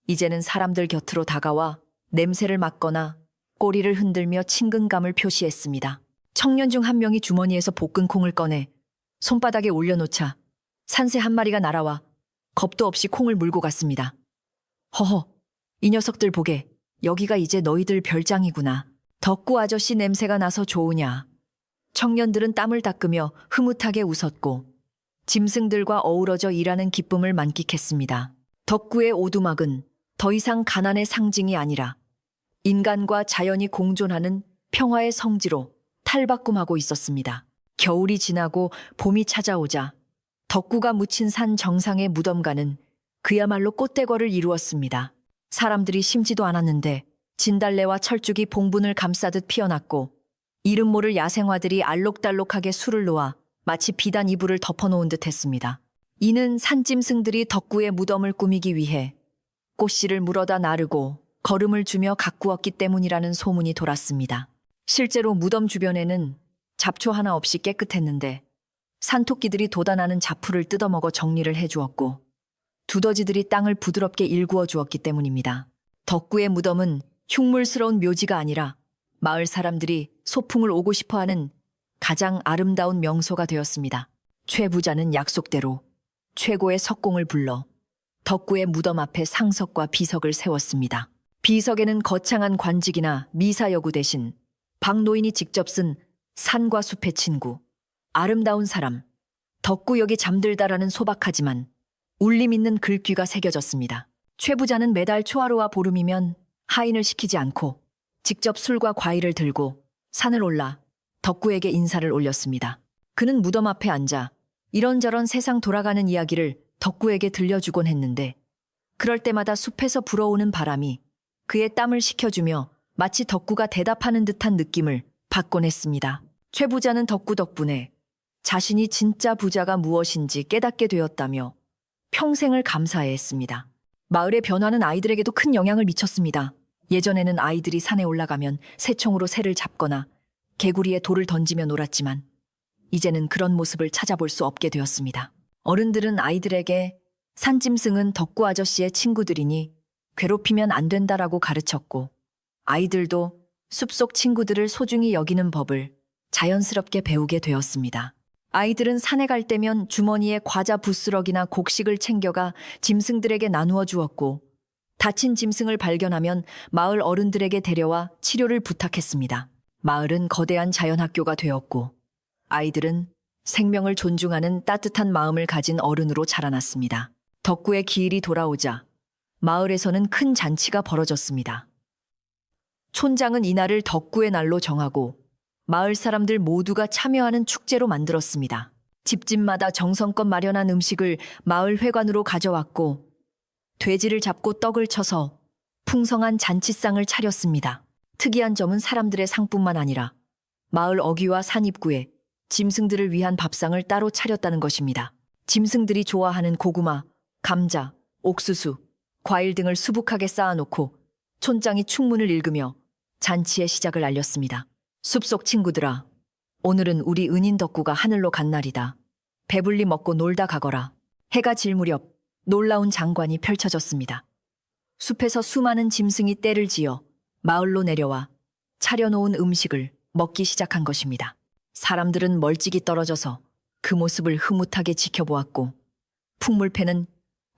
이제는 사람들 곁으로 다가와 냄새를 맡거나 꼬리를 흔들며 친근감을 표시했습니다. 청년 중 한 명이 주머니에서 볶은 콩을 꺼내 손바닥에 올려놓자 산새 한 마리가 날아와 겁도 없이 콩을 물고 갔습니다. 허허, 이 녀석들 보게. 여기가 이제 너희들 별장이구나. 덕구 아저씨 냄새가 나서 좋으냐. 청년들은 땀을 닦으며 흐뭇하게 웃었고 짐승들과 어우러져 일하는 기쁨을 만끽했습니다. 덕구의 오두막은 더 이상 가난의 상징이 아니라 인간과 자연이 공존하는 평화의 성지로 탈바꿈하고 있었습니다. 겨울이 지나고 봄이 찾아오자 덕구가 묻힌 산 정상의 무덤가는 그야말로 꽃대궐을 이루었습니다. 사람들이 심지도 않았는데 진달래와 철쭉이 봉분을 감싸듯 피어났고 이름 모를 야생화들이 알록달록하게 술을 놓아 마치 비단 이불을 덮어놓은 듯 했습니다. 이는 산짐승들이 덕구의 무덤을 꾸미기 위해 꽃씨를 물어다 나르고 걸음을 주며 가꾸었기 때문이라는 소문이 돌았습니다. 실제로 무덤 주변에는 잡초 하나 없이 깨끗했는데 산토끼들이 돋아나는 자풀을 뜯어먹어 정리를 해주었고 두더지들이 땅을 부드럽게 일구어 주었기 때문입니다. 덕구의 무덤은 흉물스러운 묘지가 아니라 마을 사람들이 소풍을 오고 싶어하는 가장 아름다운 명소가 되었습니다. 최 부자는 약속대로 최고의 석공을 불러 덕구의 무덤 앞에 상석과 비석을 세웠습니다. 비석에는 거창한 관직이나 미사여구 대신 박노인이 직접 쓴 산과 숲의 친구, 아름다운 사람, 덕구 여기 잠들다라는 소박하지만 울림 있는 글귀가 새겨졌습니다. 최 부자는 매달 초하루와 보름이면 하인을 시키지 않고 직접 술과 과일을 들고 산을 올라 덕구에게 인사를 올렸습니다. 그는 무덤 앞에 앉아 이런저런 세상 돌아가는 이야기를 덕구에게 들려주곤 했는데 그럴 때마다 숲에서 불어오는 바람이 그의 땀을 식혀주며 마치 덕구가 대답하는 듯한 느낌을 받곤 했습니다. 최 부자는 덕구 덕분에 자신이 진짜 부자가 무엇인지 깨닫게 되었다며 평생을 감사해했습니다. 마을의 변화는 아이들에게도 큰 영향을 미쳤습니다. 예전에는 아이들이 산에 올라가면 새총으로 새를 잡거나 개구리에 돌을 던지며 놀았지만 이제는 그런 모습을 찾아볼 수 없게 되었습니다. 어른들은 아이들에게 산짐승은 덕구 아저씨의 친구들이니 괴롭히면 안 된다라고 가르쳤고 아이들도 숲속 친구들을 소중히 여기는 법을 자연스럽게 배우게 되었습니다. 아이들은 산에 갈 때면 주머니에 과자 부스럭이나 곡식을 챙겨가 짐승들에게 나누어 주었고 다친 짐승을 발견하면 마을 어른들에게 데려와 치료를 부탁했습니다. 마을은 거대한 자연학교가 되었고 아이들은 생명을 존중하는 따뜻한 마음을 가진 어른으로 자라났습니다. 덕구의 기일이 돌아오자 마을에서는 큰 잔치가 벌어졌습니다. 촌장은 이날을 덕구의 날로 정하고 마을 사람들 모두가 참여하는 축제로 만들었습니다. 집집마다 정성껏 마련한 음식을 마을 회관으로 가져왔고 돼지를 잡고 떡을 쳐서 풍성한 잔치상을 차렸습니다. 특이한 점은 사람들의 상뿐만 아니라 마을 어귀와 산 입구에 짐승들을 위한 밥상을 따로 차렸다는 것입니다. 짐승들이 좋아하는 고구마, 감자, 옥수수, 과일 등을 수북하게 쌓아놓고 촌장이 축문을 읽으며 잔치의 시작을 알렸습니다. 숲속 친구들아, 오늘은 우리 은인 덕구가 하늘로 간 날이다. 배불리 먹고 놀다 가거라. 해가 질 무렵 놀라운 장관이 펼쳐졌습니다. 숲에서 수많은 짐승이 떼를 지어 마을로 내려와 차려놓은 음식을 먹기 시작한 것입니다. 사람들은 멀찍이 떨어져서 그 모습을 흐뭇하게 지켜보았고 풍물패는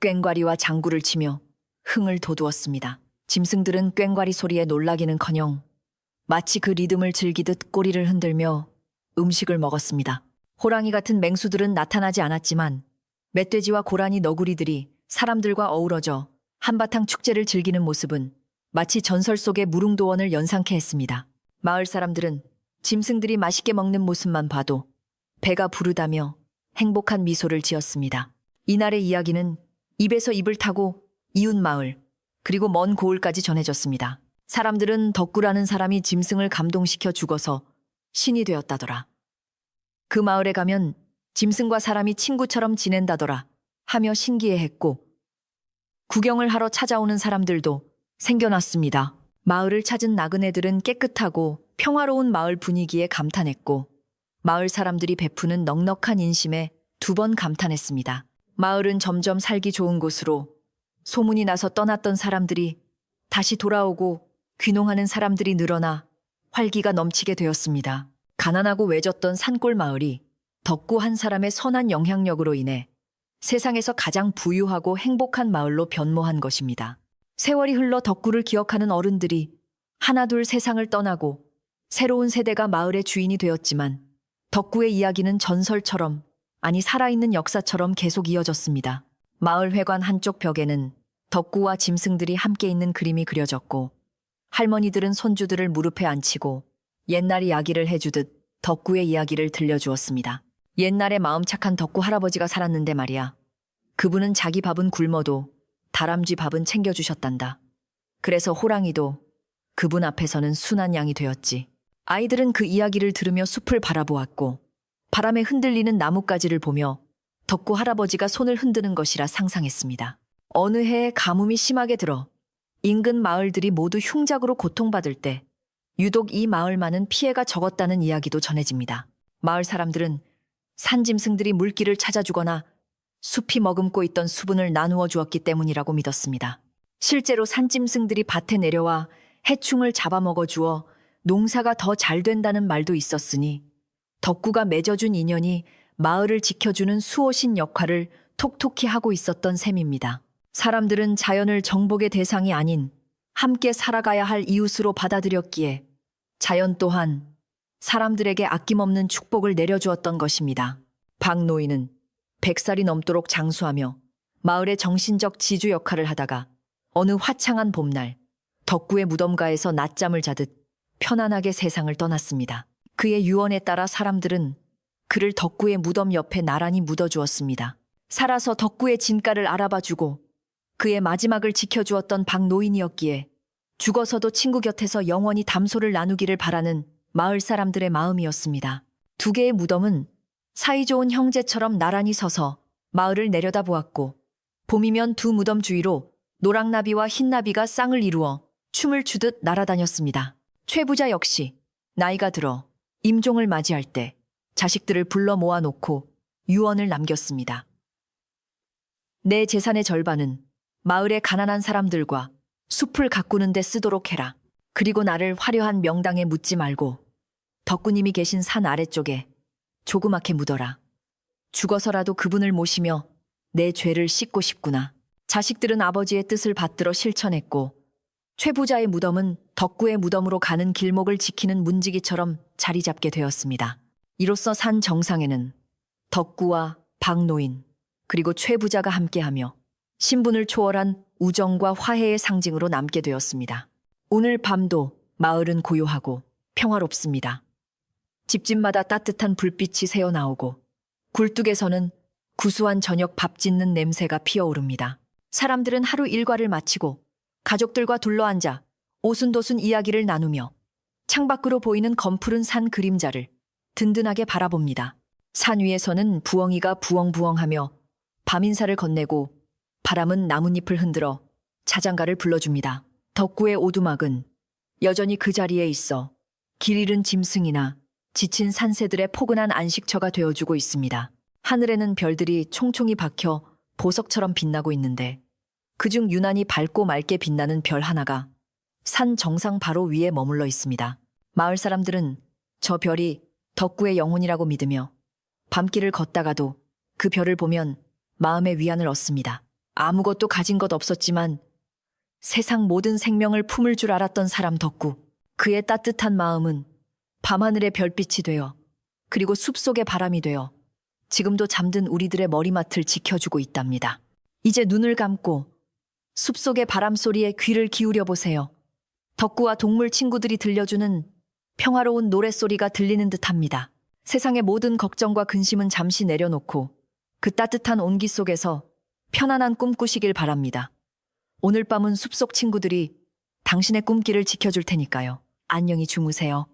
꽹과리와 장구를 치며 흥을 돋우었습니다. 짐승들은 꽹과리 소리에 놀라기는커녕 마치 그 리듬을 즐기듯 꼬리를 흔들며 음식을 먹었습니다. 호랑이 같은 맹수들은 나타나지 않았지만 멧돼지와 고라니 너구리들이 사람들과 어우러져 한바탕 축제를 즐기는 모습은 마치 전설 속의 무릉도원을 연상케 했습니다. 마을 사람들은 짐승들이 맛있게 먹는 모습만 봐도 배가 부르다며 행복한 미소를 지었습니다. 이날의 이야기는 입에서 입을 타고 이웃 마을 그리고 먼 고을까지 전해졌습니다. 사람들은 덕구라는 사람이 짐승을 감동시켜 죽어서 신이 되었다더라. 그 마을에 가면 짐승과 사람이 친구처럼 지낸다더라 하며 신기해했고 구경을 하러 찾아오는 사람들도 생겨났습니다. 마을을 찾은 나그네들은 깨끗하고 평화로운 마을 분위기에 감탄했고 마을 사람들이 베푸는 넉넉한 인심에 두 번 감탄했습니다. 마을은 점점 살기 좋은 곳으로 소문이 나서 떠났던 사람들이 다시 돌아오고 귀농하는 사람들이 늘어나 활기가 넘치게 되었습니다. 가난하고 외졌던 산골 마을이 덕구 한 사람의 선한 영향력으로 인해 세상에서 가장 부유하고 행복한 마을로 변모한 것입니다. 세월이 흘러 덕구를 기억하는 어른들이 하나둘 세상을 떠나고 새로운 세대가 마을의 주인이 되었지만 덕구의 이야기는 전설처럼, 아니 살아있는 역사처럼 계속 이어졌습니다. 마을 회관 한쪽 벽에는 덕구와 짐승들이 함께 있는 그림이 그려졌고 할머니들은 손주들을 무릎에 앉히고 옛날 이야기를 해주듯 덕구의 이야기를 들려주었습니다. 옛날에 마음 착한 덕구 할아버지가 살았는데 말이야. 그분은 자기 밥은 굶어도 다람쥐 밥은 챙겨주셨단다. 그래서 호랑이도 그분 앞에서는 순한 양이 되었지. 아이들은 그 이야기를 들으며 숲을 바라보았고 바람에 흔들리는 나뭇가지를 보며 덕구 할아버지가 손을 흔드는 것이라 상상했습니다. 어느 해에 가뭄이 심하게 들어 인근 마을들이 모두 흉작으로 고통받을 때 유독 이 마을만은 피해가 적었다는 이야기도 전해집니다. 마을 사람들은 산짐승들이 물길을 찾아주거나 숲이 머금고 있던 수분을 나누어 주었기 때문이라고 믿었습니다. 실제로 산짐승들이 밭에 내려와 해충을 잡아먹어 주어 농사가 더 잘 된다는 말도 있었으니 덕구가 맺어준 인연이 마을을 지켜주는 수호신 역할을 톡톡히 하고 있었던 셈입니다. 사람들은 자연을 정복의 대상이 아닌 함께 살아가야 할 이웃으로 받아들였기에 자연 또한 사람들에게 아낌없는 축복을 내려주었던 것입니다. 박 노인은 100살이 넘도록 장수하며 마을의 정신적 지주 역할을 하다가 어느 화창한 봄날 덕구의 무덤가에서 낮잠을 자듯 편안하게 세상을 떠났습니다. 그의 유언에 따라 사람들은 그를 덕구의 무덤 옆에 나란히 묻어주었습니다. 살아서 덕구의 진가를 알아봐주고 그의 마지막을 지켜주었던 박 노인이었기에 죽어서도 친구 곁에서 영원히 담소를 나누기를 바라는 마을 사람들의 마음이었습니다. 두 개의 무덤은 사이좋은 형제처럼 나란히 서서 마을을 내려다보았고 봄이면 두 무덤 주위로 노랑나비와 흰나비가 쌍을 이루어 춤을 추듯 날아다녔습니다. 최 부자 역시 나이가 들어 임종을 맞이할 때 자식들을 불러 모아놓고 유언을 남겼습니다. 내 재산의 절반은 마을의 가난한 사람들과 숲을 가꾸는 데 쓰도록 해라. 그리고 나를 화려한 명당에 묻지 말고 덕구님이 계신 산 아래쪽에 조그맣게 묻어라. 죽어서라도 그분을 모시며 내 죄를 씻고 싶구나. 자식들은 아버지의 뜻을 받들어 실천했고 최 부자의 무덤은 덕구의 무덤으로 가는 길목을 지키는 문지기처럼 자리 잡게 되었습니다. 이로써 산 정상에는 덕구와 박노인 그리고 최 부자가 함께하며 신분을 초월한 우정과 화해의 상징으로 남게 되었습니다. 오늘 밤도 마을은 고요하고 평화롭습니다. 집집마다 따뜻한 불빛이 새어나오고 굴뚝에서는 구수한 저녁 밥 짓는 냄새가 피어오릅니다. 사람들은 하루 일과를 마치고 가족들과 둘러앉아 오순도순 이야기를 나누며 창밖으로 보이는 검푸른 산 그림자를 든든하게 바라봅니다. 산 위에서는 부엉이가 부엉부엉하며 밤인사를 건네고 바람은 나뭇잎을 흔들어 자장가를 불러줍니다. 덕구의 오두막은 여전히 그 자리에 있어 길 잃은 짐승이나 지친 산새들의 포근한 안식처가 되어주고 있습니다. 하늘에는 별들이 총총히 박혀 보석처럼 빛나고 있는데 그중 유난히 밝고 맑게 빛나는 별 하나가 산 정상 바로 위에 머물러 있습니다. 마을 사람들은 저 별이 덕구의 영혼이라고 믿으며 밤길을 걷다가도 그 별을 보면 마음의 위안을 얻습니다. 아무것도 가진 것 없었지만 세상 모든 생명을 품을 줄 알았던 사람 덕구. 그의 따뜻한 마음은 밤하늘의 별빛이 되어 그리고 숲속의 바람이 되어 지금도 잠든 우리들의 머리맡을 지켜주고 있답니다. 이제 눈을 감고 숲속의 바람소리에 귀를 기울여 보세요. 덕구와 동물 친구들이 들려주는 평화로운 노랫소리가 들리는 듯합니다. 세상의 모든 걱정과 근심은 잠시 내려놓고 그 따뜻한 온기 속에서 편안한 꿈 꾸시길 바랍니다. 오늘 밤은 숲속 친구들이 당신의 꿈길을 지켜줄 테니까요. 안녕히 주무세요.